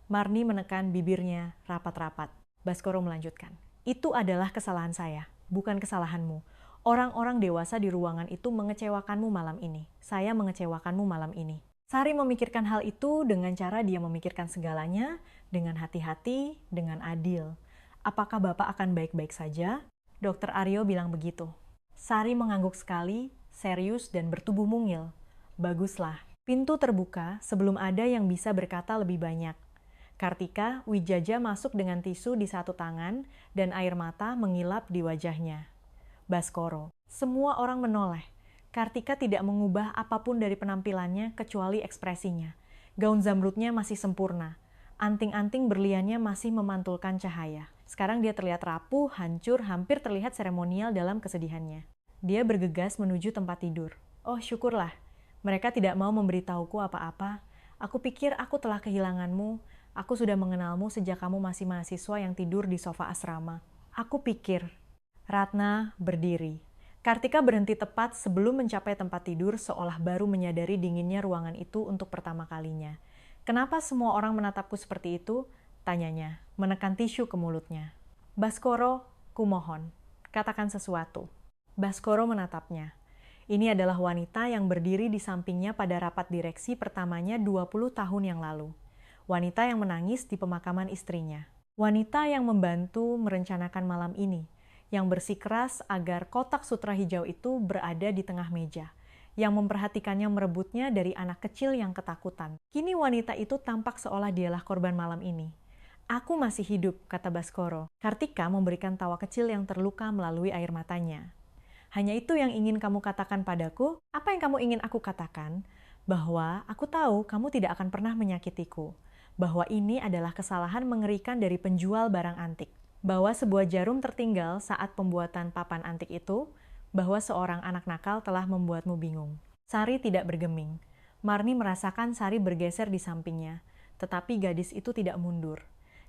Marni menekan bibirnya rapat-rapat. Baskoro melanjutkan. Itu adalah kesalahan saya, bukan kesalahanmu. Orang-orang dewasa di ruangan itu mengecewakanmu malam ini. Saya mengecewakanmu malam ini. Sari memikirkan hal itu dengan cara dia memikirkan segalanya, dengan hati-hati, dengan adil. Apakah Bapak akan baik-baik saja? Dokter Aryo bilang begitu. Sari mengangguk sekali, serius dan bertubuh mungil. Baguslah. Pintu terbuka sebelum ada yang bisa berkata lebih banyak. Kartika Wijaja masuk dengan tisu di satu tangan dan air mata mengilap di wajahnya. Baskoro. Semua orang menoleh. Kartika tidak mengubah apapun dari penampilannya kecuali ekspresinya. Gaun zamrudnya masih sempurna. Anting-anting berliannya masih memantulkan cahaya. Sekarang dia terlihat rapuh, hancur, hampir terlihat seremonial dalam kesedihannya. Dia bergegas menuju tempat tidur. Oh, syukurlah. Mereka tidak mau memberitahuku apa-apa. Aku pikir aku telah kehilanganmu. Aku sudah mengenalmu sejak kamu masih mahasiswa yang tidur di sofa asrama. Aku pikir. Ratna berdiri. Kartika berhenti tepat sebelum mencapai tempat tidur seolah baru menyadari dinginnya ruangan itu untuk pertama kalinya. Kenapa semua orang menatapku seperti itu? Tanyanya, menekan tisu ke mulutnya. Baskoro, kumohon, katakan sesuatu. Baskoro menatapnya. Ini adalah wanita yang berdiri di sampingnya pada rapat direksi pertamanya 20 tahun yang lalu. Wanita yang menangis di pemakaman istrinya. Wanita yang membantu merencanakan malam ini, yang bersikeras agar kotak sutra hijau itu berada di tengah meja, yang memperhatikannya merebutnya dari anak kecil yang ketakutan. Kini wanita itu tampak seolah dialah korban malam ini. Aku masih hidup, kata Baskoro. Kartika memberikan tawa kecil yang terluka melalui air matanya. Hanya itu yang ingin kamu katakan padaku? Apa yang kamu ingin aku katakan? Bahwa aku tahu kamu tidak akan pernah menyakitiku. Bahwa ini adalah kesalahan mengerikan dari penjual barang antik. Bahwa sebuah jarum tertinggal saat pembuatan papan antik itu, bahwa seorang anak nakal telah membuatmu bingung. Sari tidak bergeming. Marni merasakan Sari bergeser di sampingnya, tetapi gadis itu tidak mundur.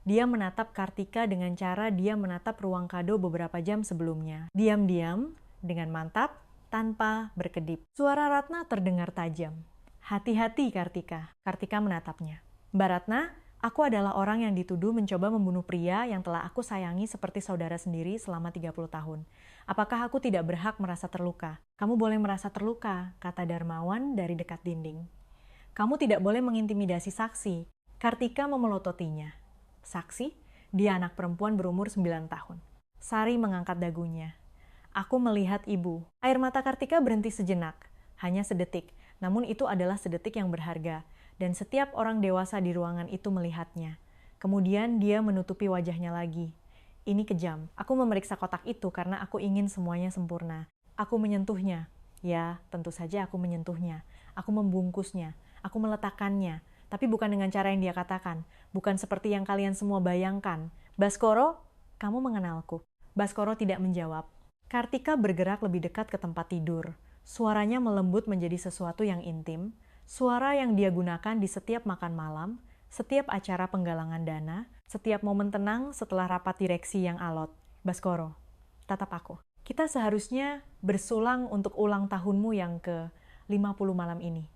Dia menatap Kartika dengan cara dia menatap ruang kado beberapa jam sebelumnya. Diam-diam, dengan mantap, tanpa berkedip. Suara Ratna terdengar tajam. Hati-hati Kartika. Kartika menatapnya. Mbak Ratna, aku adalah orang yang dituduh mencoba membunuh pria yang telah aku sayangi seperti saudara sendiri selama 30 tahun. Apakah aku tidak berhak merasa terluka? Kamu boleh merasa terluka, kata Darmawan dari dekat dinding. Kamu tidak boleh mengintimidasi saksi. Kartika memelototinya. Saksi? Dia anak perempuan berumur 9 tahun. Sari mengangkat dagunya. Aku melihat ibu. Air mata Kartika berhenti sejenak. Hanya sedetik. Namun itu adalah sedetik yang berharga. Dan setiap orang dewasa di ruangan itu melihatnya. Kemudian dia menutupi wajahnya lagi. Ini kejam. Aku memeriksa kotak itu karena aku ingin semuanya sempurna. Aku menyentuhnya. Ya, tentu saja aku menyentuhnya. Aku membungkusnya. Aku meletakkannya. Tapi bukan dengan cara yang dia katakan. Bukan seperti yang kalian semua bayangkan. Baskoro, kamu mengenalku. Baskoro tidak menjawab. Kartika bergerak lebih dekat ke tempat tidur. Suaranya melembut menjadi sesuatu yang intim. Suara yang dia gunakan di setiap makan malam, setiap acara penggalangan dana, setiap momen tenang setelah rapat direksi yang alot. Baskoro, tatap aku. Kita seharusnya bersulang untuk ulang tahunmu yang ke-50 malam ini.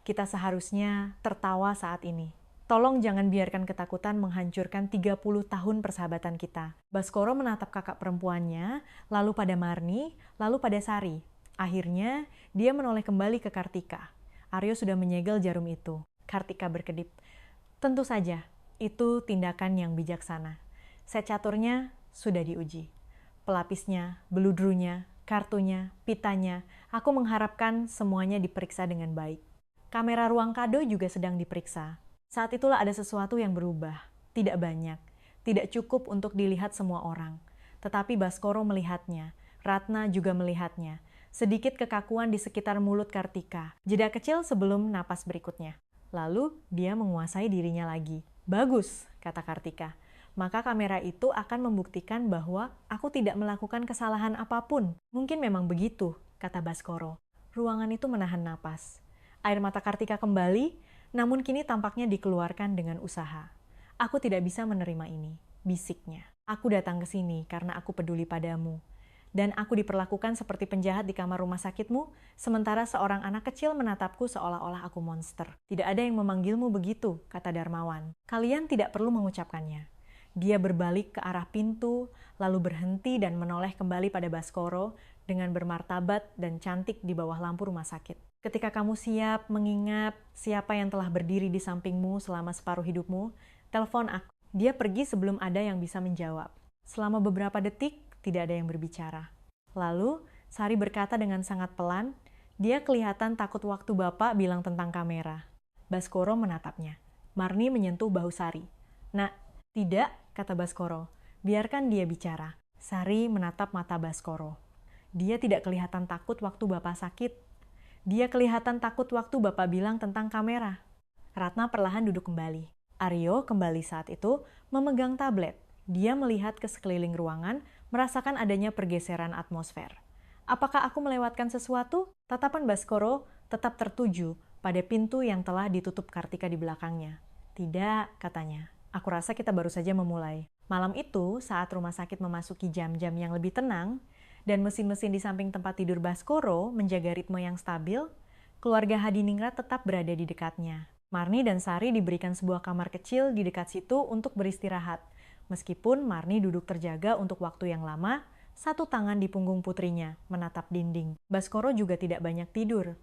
Kita seharusnya tertawa saat ini. Tolong jangan biarkan ketakutan menghancurkan 30 tahun persahabatan kita. Baskoro menatap kakak perempuannya, lalu pada Marni, lalu pada Sari. Akhirnya, dia menoleh kembali ke Kartika. Aryo sudah menyegel jarum itu. Kartika berkedip. Tentu saja, itu tindakan yang bijaksana. Set caturnya sudah diuji. Pelapisnya, beludrunya, kartunya, pitanya, aku mengharapkan semuanya diperiksa dengan baik. Kamera ruang kado juga sedang diperiksa. Saat itulah ada sesuatu yang berubah. Tidak banyak. Tidak cukup untuk dilihat semua orang. Tetapi Baskoro melihatnya. Ratna juga melihatnya. Sedikit kekakuan di sekitar mulut Kartika. Jeda kecil sebelum napas berikutnya. Lalu dia menguasai dirinya lagi. Bagus, kata Kartika. maka kamera itu akan membuktikan bahwa aku tidak melakukan kesalahan apapun. Mungkin memang begitu, kata Baskoro. Ruangan itu menahan napas. Air mata Kartika kembali, namun kini tampaknya dikeluarkan dengan usaha. Aku tidak bisa menerima ini, bisiknya. Aku datang ke sini karena aku peduli padamu. Dan aku diperlakukan seperti penjahat di kamar rumah sakitmu, sementara seorang anak kecil menatapku seolah-olah aku monster. Tidak ada yang memanggilmu begitu, kata Darmawan. Kalian tidak perlu mengucapkannya. Dia berbalik ke arah pintu, lalu berhenti dan menoleh kembali pada Baskoro dengan bermartabat dan cantik di bawah lampu rumah sakit. Ketika kamu siap mengingat siapa yang telah berdiri di sampingmu selama separuh hidupmu, telepon aku. Dia pergi sebelum ada yang bisa menjawab. Selama beberapa detik, tidak ada yang berbicara. Lalu, Sari berkata dengan sangat pelan, dia kelihatan takut waktu Bapak bilang tentang kamera. Baskoro menatapnya. Marni menyentuh bahu Sari. Nak, tidak, kata Baskoro. Biarkan dia bicara. Sari menatap mata Baskoro. Dia tidak kelihatan takut waktu Bapak sakit. Dia kelihatan takut waktu Bapak bilang tentang kamera. Ratna perlahan duduk kembali. Aryo kembali saat itu memegang tablet. Dia melihat ke sekeliling ruangan, merasakan adanya pergeseran atmosfer. Apakah aku melewatkan sesuatu? Tatapan Baskoro tetap tertuju pada pintu yang telah ditutup Kartika di belakangnya. Tidak, katanya. Aku rasa kita baru saja memulai. Malam itu, saat rumah sakit memasuki jam-jam yang lebih tenang, dan mesin-mesin di samping tempat tidur Baskoro menjaga ritme yang stabil, keluarga Hadiningrat tetap berada di dekatnya. Marni dan Sari diberikan sebuah kamar kecil di dekat situ untuk beristirahat. Meskipun Marni duduk terjaga untuk waktu yang lama, satu tangan di punggung putrinya, menatap dinding. Baskoro juga tidak banyak tidur.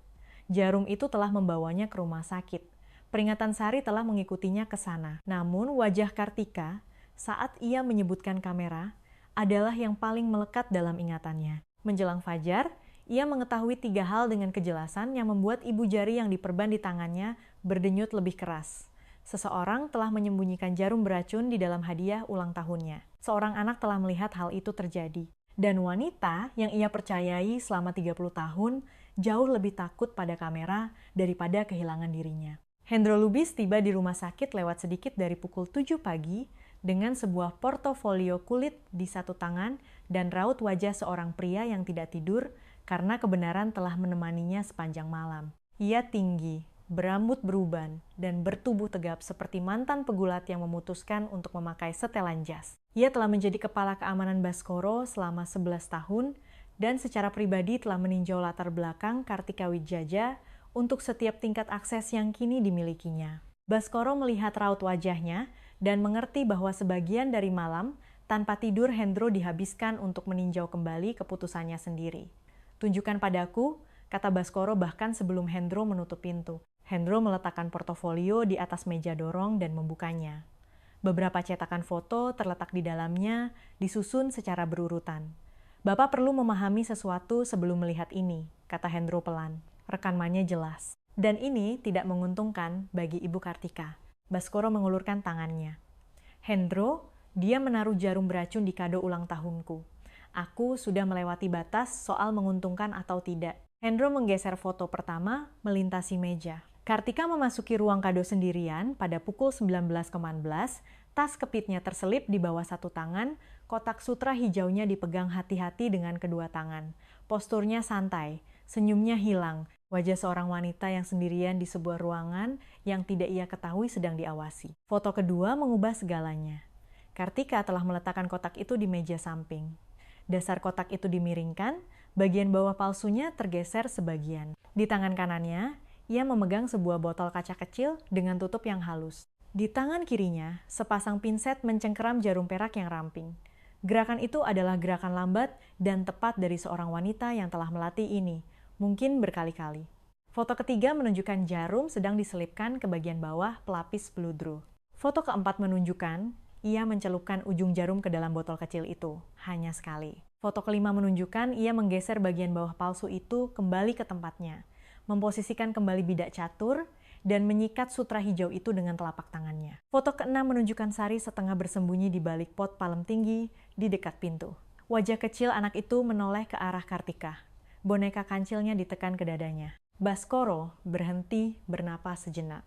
Jarum itu telah membawanya ke rumah sakit. Peringatan Sari telah mengikutinya ke sana. Namun wajah Kartika, saat ia menyebutkan kamera, adalah yang paling melekat dalam ingatannya. Menjelang fajar, ia mengetahui 3 hal dengan kejelasan yang membuat ibu jari yang diperban di tangannya berdenyut lebih keras. Seseorang telah menyembunyikan jarum beracun di dalam hadiah ulang tahunnya. Seorang anak telah melihat hal itu terjadi. Dan wanita yang ia percayai selama 30 tahun jauh lebih takut pada kamera daripada kehilangan dirinya. Hendro Lubis tiba di rumah sakit lewat sedikit dari pukul 7 pagi dengan sebuah portofolio kulit di satu tangan dan raut wajah seorang pria yang tidak tidur karena kebenaran telah menemaninya sepanjang malam. Ia tinggi, berambut beruban, dan bertubuh tegap seperti mantan pegulat yang memutuskan untuk memakai setelan jas. Ia telah menjadi kepala keamanan Baskoro selama 11 tahun dan secara pribadi telah meninjau latar belakang Kartika Widjaja untuk setiap tingkat akses yang kini dimilikinya. Baskoro melihat raut wajahnya dan mengerti bahwa sebagian dari malam tanpa tidur Hendro dihabiskan untuk meninjau kembali keputusannya sendiri. Tunjukkan padaku, kata Baskoro bahkan sebelum Hendro menutup pintu. Hendro meletakkan portofolio di atas meja dorong dan membukanya. Beberapa cetakan foto terletak di dalamnya, disusun secara berurutan. Bapak perlu memahami sesuatu sebelum melihat ini, kata Hendro pelan. Rekamannya jelas. Dan ini tidak menguntungkan bagi Ibu Kartika. Baskoro mengulurkan tangannya. Hendro, dia menaruh jarum beracun di kado ulang tahunku. Aku sudah melewati batas soal menguntungkan atau tidak. Hendro menggeser foto pertama, melintasi meja. Kartika memasuki ruang kado sendirian pada pukul 19.15, tas kepitnya terselip di bawah satu tangan, kotak sutra hijaunya dipegang hati-hati dengan kedua tangan. Posturnya santai, senyumnya hilang, wajah seorang wanita yang sendirian di sebuah ruangan yang tidak ia ketahui sedang diawasi. Foto kedua mengubah segalanya. Kartika telah meletakkan kotak itu di meja samping. Dasar kotak itu dimiringkan, bagian bawah palsunya tergeser sebagian. Di tangan kanannya, ia memegang sebuah botol kaca kecil dengan tutup yang halus. Di tangan kirinya, sepasang pinset mencengkeram jarum perak yang ramping. Gerakan itu adalah gerakan lambat dan tepat dari seorang wanita yang telah melatih ini, mungkin berkali-kali. Foto ketiga menunjukkan jarum sedang diselipkan ke bagian bawah pelapis peludru. Foto keempat menunjukkan ia mencelupkan ujung jarum ke dalam botol kecil itu, hanya sekali. Foto kelima menunjukkan ia menggeser bagian bawah palsu itu kembali ke tempatnya, memposisikan kembali bidak catur, dan menyikat sutra hijau itu dengan telapak tangannya. Foto keenam menunjukkan Sari setengah bersembunyi di balik pot palem tinggi di dekat pintu. Wajah kecil anak itu menoleh ke arah Kartika. Boneka kancilnya ditekan ke dadanya. Baskoro berhenti bernapas sejenak.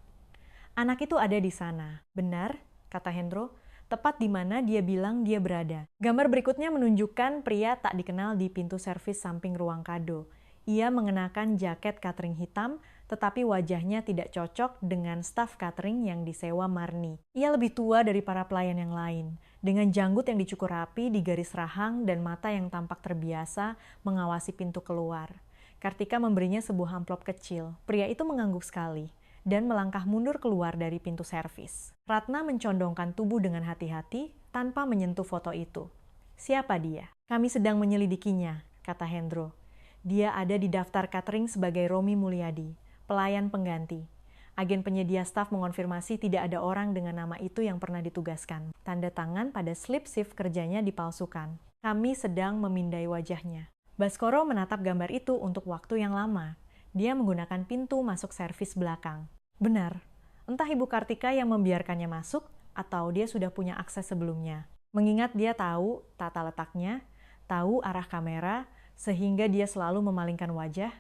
Anak itu ada di sana, benar, kata Hendro. tepat di mana dia bilang dia berada. Gambar berikutnya menunjukkan pria tak dikenal di pintu servis samping ruang kado. Ia mengenakan jaket catering hitam, tetapi wajahnya tidak cocok dengan staf catering yang disewa Marni. Ia lebih tua dari para pelayan yang lain, dengan janggut yang dicukur rapi di garis rahang dan mata yang tampak terbiasa mengawasi pintu keluar. Kartika memberinya sebuah amplop kecil. Pria itu mengangguk sekali dan melangkah mundur keluar dari pintu servis. Ratna mencondongkan tubuh dengan hati-hati tanpa menyentuh foto itu. Siapa dia? Kami sedang menyelidikinya, kata Hendro. Dia ada di daftar catering sebagai Romi Mulyadi, pelayan pengganti. Agen penyedia staf mengonfirmasi tidak ada orang dengan nama itu yang pernah ditugaskan. Tanda tangan pada slip shift kerjanya dipalsukan. Kami sedang memindai wajahnya. Baskoro menatap gambar itu untuk waktu yang lama. Dia menggunakan pintu masuk servis belakang. Benar, entah Ibu Kartika yang membiarkannya masuk atau dia sudah punya akses sebelumnya. Mengingat dia tahu tata letaknya, tahu arah kamera, sehingga dia selalu memalingkan wajah,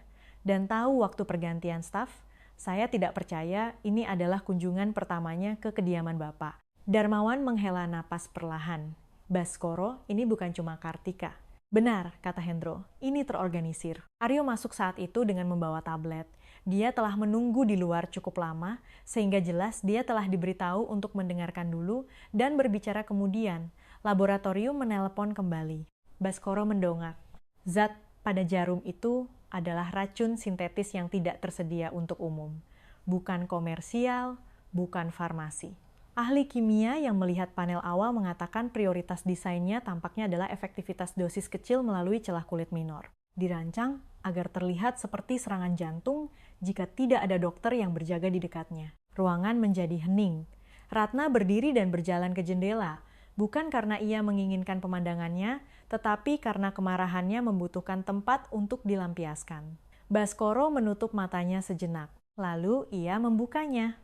dan tahu waktu pergantian staf, saya tidak percaya ini adalah kunjungan pertamanya ke kediaman Bapak. Darmawan menghela napas perlahan. Baskoro, ini bukan cuma Kartika. Benar, kata Hendro, ini terorganisir. Aryo masuk saat itu dengan membawa tablet. Dia telah menunggu di luar cukup lama, sehingga jelas dia telah diberitahu untuk mendengarkan dulu dan berbicara kemudian. Laboratorium menelepon kembali. Baskoro mendongak. Zat pada jarum itu adalah racun sintetis yang tidak tersedia untuk umum. Bukan komersial, bukan farmasi. Ahli kimia yang melihat panel awal mengatakan prioritas desainnya tampaknya adalah efektivitas dosis kecil melalui celah kulit minor. Dirancang agar terlihat seperti serangan jantung jika tidak ada dokter yang berjaga di dekatnya. Ruangan menjadi hening. Ratna berdiri dan berjalan ke jendela, bukan karena ia menginginkan pemandangannya, tetapi karena kemarahannya membutuhkan tempat untuk dilampiaskan. Baskoro menutup matanya sejenak, lalu ia membukanya.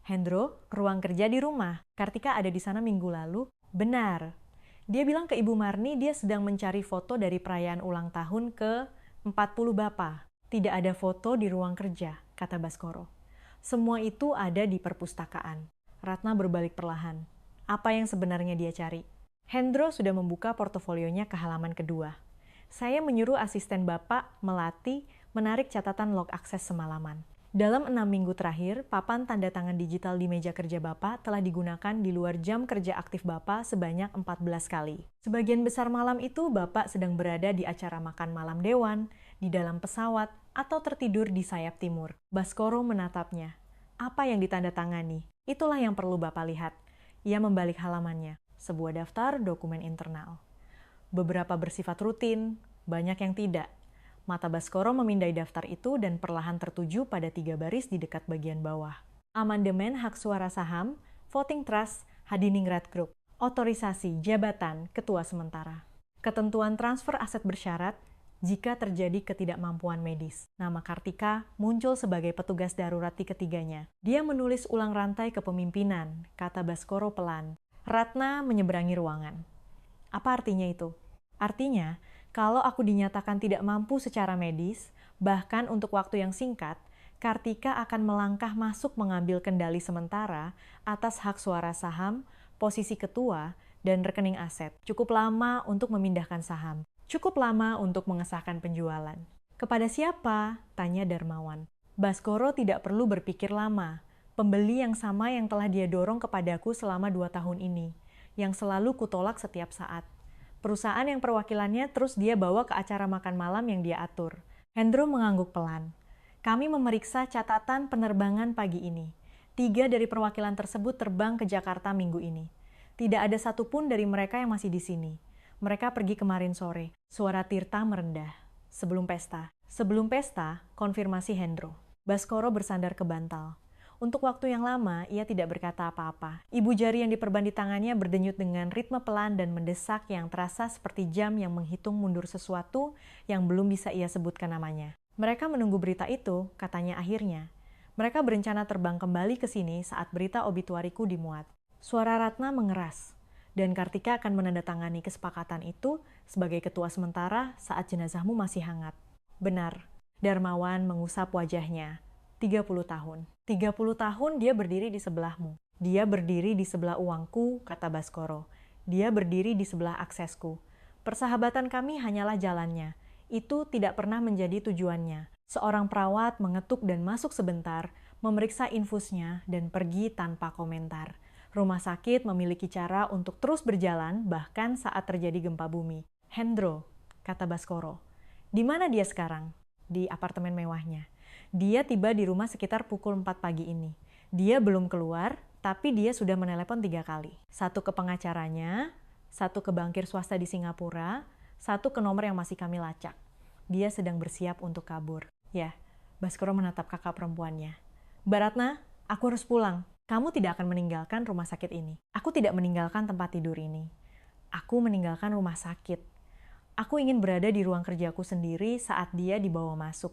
Hendro, ruang kerja di rumah. Kartika ada di sana minggu lalu. Benar. Dia bilang ke Ibu Marni dia sedang mencari foto dari perayaan ulang tahun ke-40 Bapak. Tidak ada foto di ruang kerja, kata Baskoro. Semua itu ada di perpustakaan. Ratna berbalik perlahan. Apa yang sebenarnya dia cari? Hendro sudah membuka portofolionya ke halaman kedua. Saya menyuruh asisten Bapak, Melati, menarik catatan log akses semalaman. Dalam 6 minggu terakhir, papan tanda tangan digital di meja kerja Bapak telah digunakan di luar jam kerja aktif Bapak sebanyak 14 kali. Sebagian besar malam itu Bapak sedang berada di acara makan malam dewan, di dalam pesawat, atau tertidur di sayap timur. Baskoro menatapnya. Apa yang ditandatangani? Itulah yang perlu Bapak lihat. Ia membalik halamannya. Sebuah daftar dokumen internal. Beberapa bersifat rutin, banyak yang tidak. Mata Baskoro memindai daftar itu dan perlahan tertuju pada 3 baris di dekat bagian bawah. Amandemen hak suara saham, Voting Trust, Hadiningrat Group. Otorisasi jabatan ketua sementara. Ketentuan transfer aset bersyarat jika terjadi ketidakmampuan medis. Nama Kartika muncul sebagai petugas darurat di ketiganya. Dia menulis ulang rantai kepemimpinan, kata Baskoro pelan. Ratna menyeberangi ruangan. Apa artinya itu? Artinya, kalau aku dinyatakan tidak mampu secara medis, bahkan untuk waktu yang singkat, Kartika akan melangkah masuk mengambil kendali sementara atas hak suara saham, posisi ketua, dan rekening aset. Cukup lama untuk memindahkan saham. Cukup lama untuk mengesahkan penjualan. Kepada siapa? Tanya Darmawan. Baskoro tidak perlu berpikir lama. Pembeli yang sama yang telah dia dorong kepadaku selama 2 tahun ini, yang selalu kutolak setiap saat. Perusahaan yang perwakilannya terus dia bawa ke acara makan malam yang dia atur. Hendro mengangguk pelan. Kami memeriksa catatan penerbangan pagi ini. 3 dari perwakilan tersebut terbang ke Jakarta minggu ini. Tidak ada satupun dari mereka yang masih di sini. Mereka pergi kemarin sore. Suara Tirta merendah. Sebelum pesta, konfirmasi Hendro. Baskoro bersandar ke bantal. Untuk waktu yang lama, ia tidak berkata apa-apa. Ibu jari yang diperbandi tangannya berdenyut dengan ritme pelan dan mendesak yang terasa seperti jam yang menghitung mundur sesuatu yang belum bisa ia sebutkan namanya. Mereka menunggu berita itu, katanya akhirnya. Mereka berencana terbang kembali ke sini saat berita obituariku dimuat. Suara Ratna mengeras, dan Kartika akan menandatangani kesepakatan itu sebagai ketua sementara saat jenazahmu masih hangat. Benar, Darmawan mengusap wajahnya. 30 tahun. 30 tahun dia berdiri di sebelahmu. Dia berdiri di sebelah uangku, kata Baskoro. Dia berdiri di sebelah aksesku. Persahabatan kami hanyalah jalannya. Itu tidak pernah menjadi tujuannya. Seorang perawat mengetuk dan masuk sebentar, memeriksa infusnya, dan pergi tanpa komentar. Rumah sakit memiliki cara untuk terus berjalan, bahkan saat terjadi gempa bumi. Hendro, kata Baskoro. Di mana dia sekarang? Di apartemen mewahnya. Dia tiba di rumah sekitar pukul 4 pagi ini. Dia belum keluar, tapi dia sudah menelepon 3 kali. Satu ke pengacaranya, satu ke bankir swasta di Singapura, satu ke nomor yang masih kami lacak. Dia sedang bersiap untuk kabur. Ya, Baskoro menatap kakak perempuannya. Mbak Ratna, aku harus pulang. Kamu tidak akan meninggalkan rumah sakit ini. Aku tidak meninggalkan tempat tidur ini. Aku meninggalkan rumah sakit. Aku ingin berada di ruang kerjaku sendiri saat dia dibawa masuk.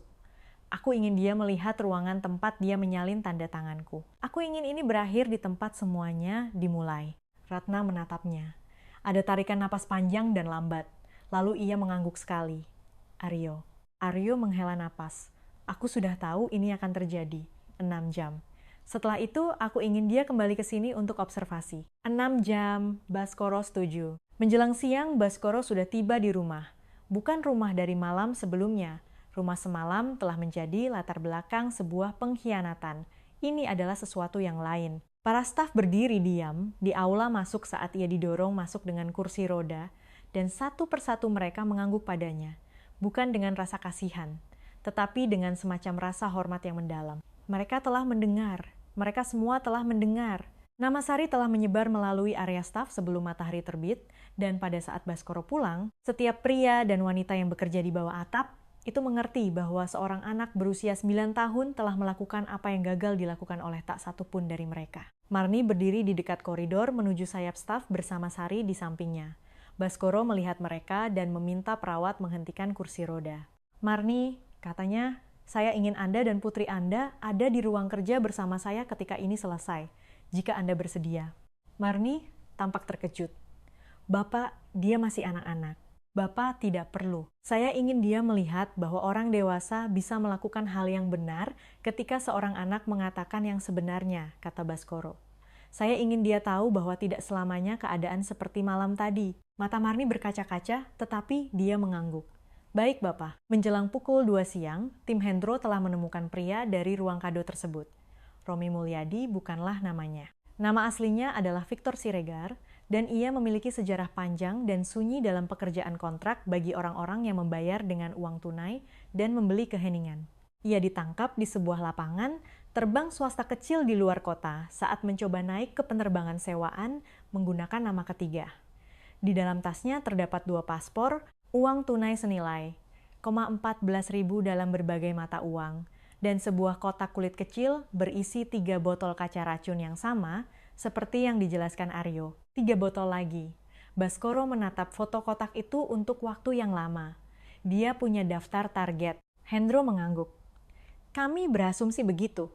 Aku ingin dia melihat ruangan tempat dia menyalin tanda tanganku. Aku ingin ini berakhir di tempat semuanya dimulai. Ratna menatapnya. Ada tarikan napas panjang dan lambat. Lalu ia mengangguk sekali. Aryo menghela napas. Aku sudah tahu ini akan terjadi. 6 jam. Setelah itu, aku ingin dia kembali ke sini untuk observasi. 6 jam, Baskoro setuju. Menjelang siang, Baskoro sudah tiba di rumah. Bukan rumah dari malam sebelumnya. Rumah semalam telah menjadi latar belakang sebuah pengkhianatan. Ini adalah sesuatu yang lain. Para staf berdiri diam, di aula masuk saat ia didorong masuk dengan kursi roda, dan satu persatu mereka mengangguk padanya. Bukan dengan rasa kasihan, tetapi dengan semacam rasa hormat yang mendalam. Mereka telah mendengar. Mereka semua telah mendengar. Nama Sari telah menyebar melalui area staf sebelum matahari terbit, dan pada saat Baskoro pulang, setiap pria dan wanita yang bekerja di bawah atap itu mengerti bahwa seorang anak berusia 9 tahun telah melakukan apa yang gagal dilakukan oleh tak satu pun dari mereka. Marni berdiri di dekat koridor menuju sayap staf bersama Sari di sampingnya. Baskoro melihat mereka dan meminta perawat menghentikan kursi roda. Marni, katanya, saya ingin Anda dan putri Anda ada di ruang kerja bersama saya ketika ini selesai, jika Anda bersedia. Marni tampak terkejut. Bapak, dia masih anak-anak. Bapak tidak perlu. Saya ingin dia melihat bahwa orang dewasa bisa melakukan hal yang benar ketika seorang anak mengatakan yang sebenarnya, kata Baskoro. Saya ingin dia tahu bahwa tidak selamanya keadaan seperti malam tadi. Mata Marni berkaca-kaca, tetapi dia mengangguk. Baik, Bapak. Menjelang pukul 2 siang, tim Hendro telah menemukan pria dari ruang kado tersebut. Romi Mulyadi bukanlah namanya. Nama aslinya adalah Victor Siregar, dan ia memiliki sejarah panjang dan sunyi dalam pekerjaan kontrak bagi orang-orang yang membayar dengan uang tunai dan membeli keheningan. Ia ditangkap di sebuah lapangan, terbang swasta kecil di luar kota saat mencoba naik ke penerbangan sewaan menggunakan nama ketiga. Di dalam tasnya terdapat 2 paspor, uang tunai senilai 14.000 dalam berbagai mata uang, dan sebuah kotak kulit kecil berisi 3 botol kaca racun yang sama, seperti yang dijelaskan Aryo. 3 botol lagi. Baskoro menatap foto kotak itu untuk waktu yang lama. Dia punya daftar target. Hendro mengangguk. Kami berasumsi begitu.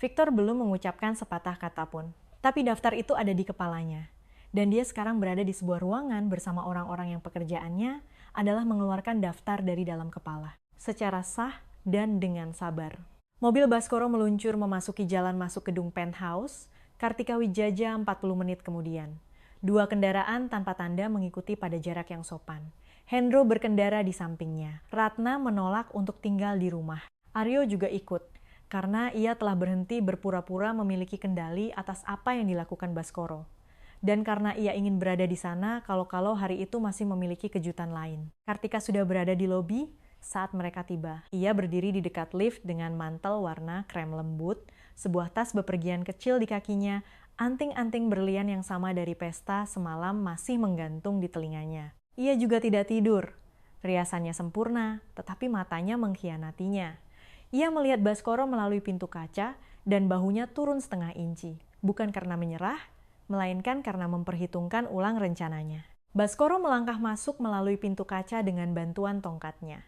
Victor belum mengucapkan sepatah kata pun. Tapi daftar itu ada di kepalanya. Dan dia sekarang berada di sebuah ruangan bersama orang-orang yang pekerjaannya adalah mengeluarkan daftar dari dalam kepala. Secara sah dan dengan sabar. Mobil Baskoro meluncur memasuki jalan masuk gedung penthouse, Kartika Wijaya 40 menit kemudian. 2 kendaraan tanpa tanda mengikuti pada jarak yang sopan. Hendro berkendara di sampingnya. Ratna menolak untuk tinggal di rumah. Aryo juga ikut, karena ia telah berhenti berpura-pura memiliki kendali atas apa yang dilakukan Baskoro. Dan karena ia ingin berada di sana kalau-kalau hari itu masih memiliki kejutan lain. Kartika sudah berada di lobi saat mereka tiba. Ia berdiri di dekat lift dengan mantel warna krem lembut, sebuah tas bepergian kecil di kakinya, anting-anting berlian yang sama dari pesta semalam masih menggantung di telinganya. Ia juga tidak tidur. Riasannya sempurna, tetapi matanya mengkhianatinya. Ia melihat Baskoro melalui pintu kaca dan bahunya turun setengah inci. Bukan karena menyerah, melainkan karena memperhitungkan ulang rencananya. Baskoro melangkah masuk melalui pintu kaca dengan bantuan tongkatnya.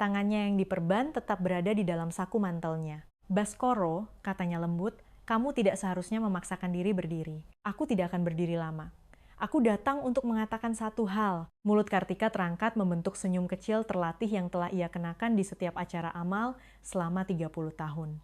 Tangannya yang diperban tetap berada di dalam saku mantelnya. Baskoro, katanya lembut, kamu tidak seharusnya memaksakan diri berdiri. Aku tidak akan berdiri lama. Aku datang untuk mengatakan satu hal. Mulut Kartika terangkat membentuk senyum kecil terlatih yang telah ia kenakan di setiap acara amal selama 30 tahun.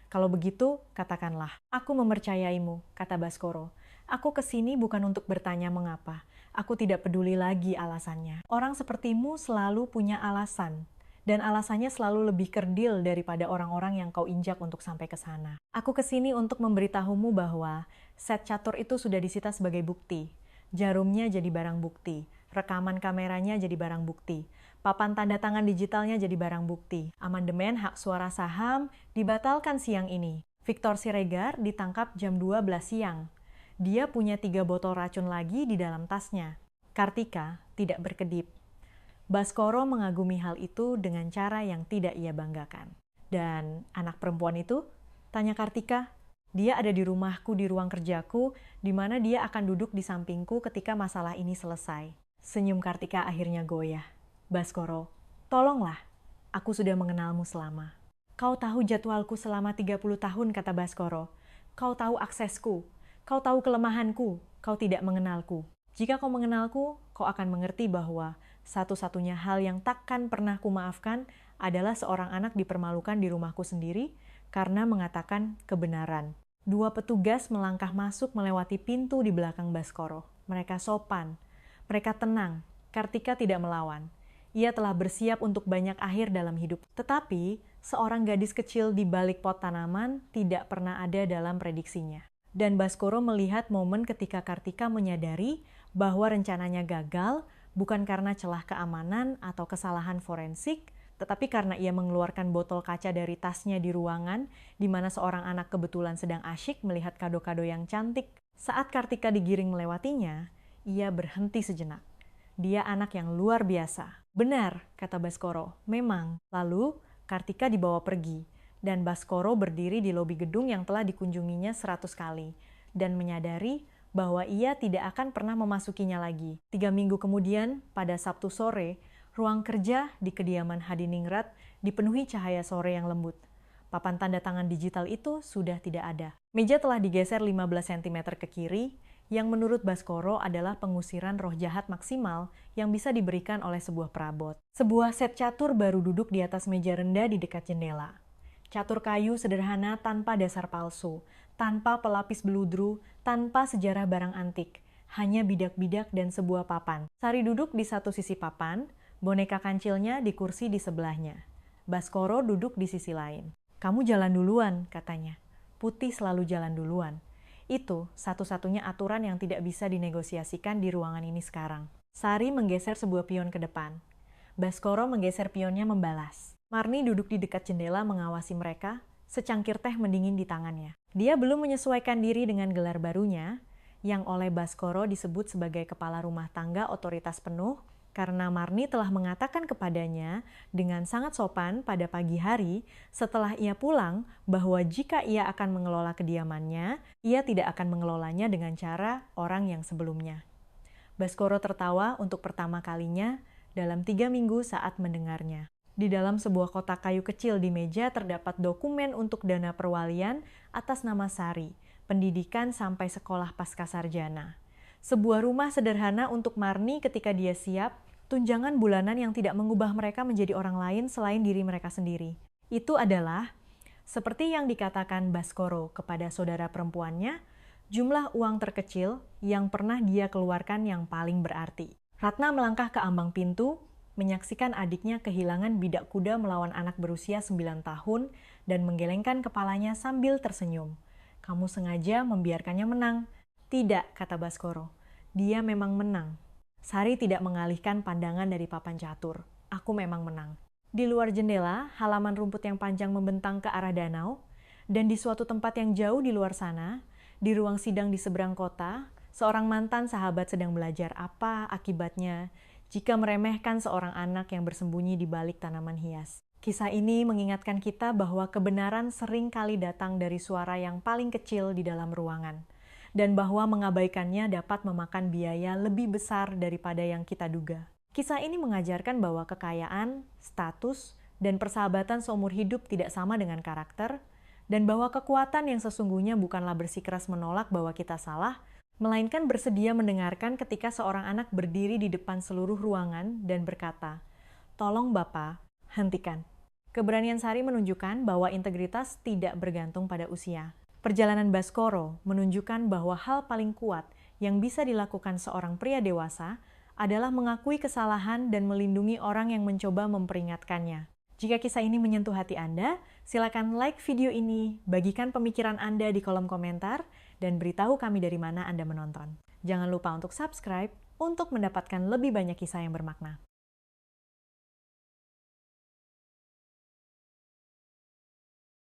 Kalau begitu, katakanlah, aku mempercayaimu, kata Baskoro. Aku kesini bukan untuk bertanya mengapa. Aku tidak peduli lagi alasannya. Orang sepertimu selalu punya alasan. Dan alasannya selalu lebih kerdil daripada orang-orang yang kau injak untuk sampai ke sana. Aku kesini untuk memberitahumu bahwa set catur itu sudah disita sebagai bukti. Jarumnya jadi barang bukti. Rekaman kameranya jadi barang bukti. Papan tanda tangan digitalnya jadi barang bukti. Amandemen hak suara saham dibatalkan siang ini. Victor Siregar ditangkap jam 12 siang. Dia punya 3 botol racun lagi di dalam tasnya. Kartika tidak berkedip. Baskoro mengagumi hal itu dengan cara yang tidak ia banggakan. Dan anak perempuan itu? Tanya Kartika. Dia ada di rumahku di ruang kerjaku, di mana dia akan duduk di sampingku ketika masalah ini selesai. Senyum Kartika akhirnya goyah. Baskoro, tolonglah. Aku sudah mengenalmu selama. Kau tahu jadwalku selama 30 tahun, kata Baskoro. Kau tahu aksesku. Kau tahu kelemahanku. Kau tidak mengenalku. Jika kau mengenalku, kau akan mengerti bahwa satu-satunya hal yang takkan pernah kumaafkan adalah seorang anak dipermalukan di rumahku sendiri karena mengatakan kebenaran. 2 petugas melangkah masuk melewati pintu di belakang Baskoro. Mereka sopan. Mereka tenang. Kartika tidak melawan. Ia telah bersiap untuk banyak akhir dalam hidup. Tetapi, seorang gadis kecil di balik pot tanaman tidak pernah ada dalam prediksinya. Dan Baskoro melihat momen ketika Kartika menyadari bahwa rencananya gagal bukan karena celah keamanan atau kesalahan forensik, tetapi karena ia mengeluarkan botol kaca dari tasnya di ruangan di mana seorang anak kebetulan sedang asyik melihat kado-kado yang cantik. Saat Kartika digiring melewatinya, ia berhenti sejenak. Dia anak yang luar biasa. Benar, kata Baskoro, memang. Lalu, Kartika dibawa pergi, dan Baskoro berdiri di lobi gedung yang telah dikunjunginya 100 kali, dan menyadari bahwa ia tidak akan pernah memasukinya lagi. 3 minggu kemudian, pada Sabtu sore, ruang kerja di kediaman Hadiningrat dipenuhi cahaya sore yang lembut. Papan tanda tangan digital itu sudah tidak ada. Meja telah digeser 15 cm ke kiri, yang menurut Baskoro adalah pengusiran roh jahat maksimal yang bisa diberikan oleh sebuah perabot. Sebuah set catur baru duduk di atas meja rendah di dekat jendela. Catur kayu sederhana tanpa dasar palsu, tanpa pelapis beludru, tanpa sejarah barang antik, hanya bidak-bidak dan sebuah papan. Sari duduk di satu sisi papan, boneka kancilnya di kursi di sebelahnya. Baskoro duduk di sisi lain. Kamu jalan duluan, katanya. Putih selalu jalan duluan. Itu satu-satunya aturan yang tidak bisa dinegosiasikan di ruangan ini sekarang. Sari menggeser sebuah pion ke depan. Baskoro menggeser pionnya membalas. Marni duduk di dekat jendela mengawasi mereka, secangkir teh mendingin di tangannya. Dia belum menyesuaikan diri dengan gelar barunya, yang oleh Baskoro disebut sebagai kepala rumah tangga otoritas penuh, karena Marni telah mengatakan kepadanya dengan sangat sopan pada pagi hari setelah ia pulang bahwa jika ia akan mengelola kediamannya, ia tidak akan mengelolanya dengan cara orang yang sebelumnya. Baskoro tertawa untuk pertama kalinya dalam 3 minggu saat mendengarnya. Di dalam sebuah kotak kayu kecil di meja terdapat dokumen untuk dana perwalian atas nama Sari, pendidikan sampai sekolah pascasarjana. Sebuah rumah sederhana untuk Marni ketika dia siap, tunjangan bulanan yang tidak mengubah mereka menjadi orang lain selain diri mereka sendiri. Itu adalah, seperti yang dikatakan Baskoro kepada saudara perempuannya, jumlah uang terkecil yang pernah dia keluarkan yang paling berarti. Ratna melangkah ke ambang pintu, menyaksikan adiknya kehilangan bidak kuda melawan anak berusia 9 tahun dan menggelengkan kepalanya sambil tersenyum. Kamu sengaja membiarkannya menang. Tidak, kata Baskoro. Dia memang menang. Sari tidak mengalihkan pandangan dari papan catur. Aku memang menang. Di luar jendela, halaman rumput yang panjang membentang ke arah danau, dan di suatu tempat yang jauh di luar sana, di ruang sidang di seberang kota, seorang mantan sahabat sedang belajar apa akibatnya jika meremehkan seorang anak yang bersembunyi di balik tanaman hias. Kisah ini mengingatkan kita bahwa kebenaran sering kali datang dari suara yang paling kecil di dalam ruangan, dan bahwa mengabaikannya dapat memakan biaya lebih besar daripada yang kita duga. Kisah ini mengajarkan bahwa kekayaan, status, dan persahabatan seumur hidup tidak sama dengan karakter, dan bahwa kekuatan yang sesungguhnya bukanlah bersikeras menolak bahwa kita salah, melainkan bersedia mendengarkan ketika seorang anak berdiri di depan seluruh ruangan dan berkata, "Tolong Bapak, hentikan." Keberanian Sari menunjukkan bahwa integritas tidak bergantung pada usia. Perjalanan Baskoro menunjukkan bahwa hal paling kuat yang bisa dilakukan seorang pria dewasa adalah mengakui kesalahan dan melindungi orang yang mencoba memperingatkannya. Jika kisah ini menyentuh hati Anda, silakan like video ini, bagikan pemikiran Anda di kolom komentar, dan beritahu kami dari mana Anda menonton. Jangan lupa untuk subscribe untuk mendapatkan lebih banyak kisah yang bermakna.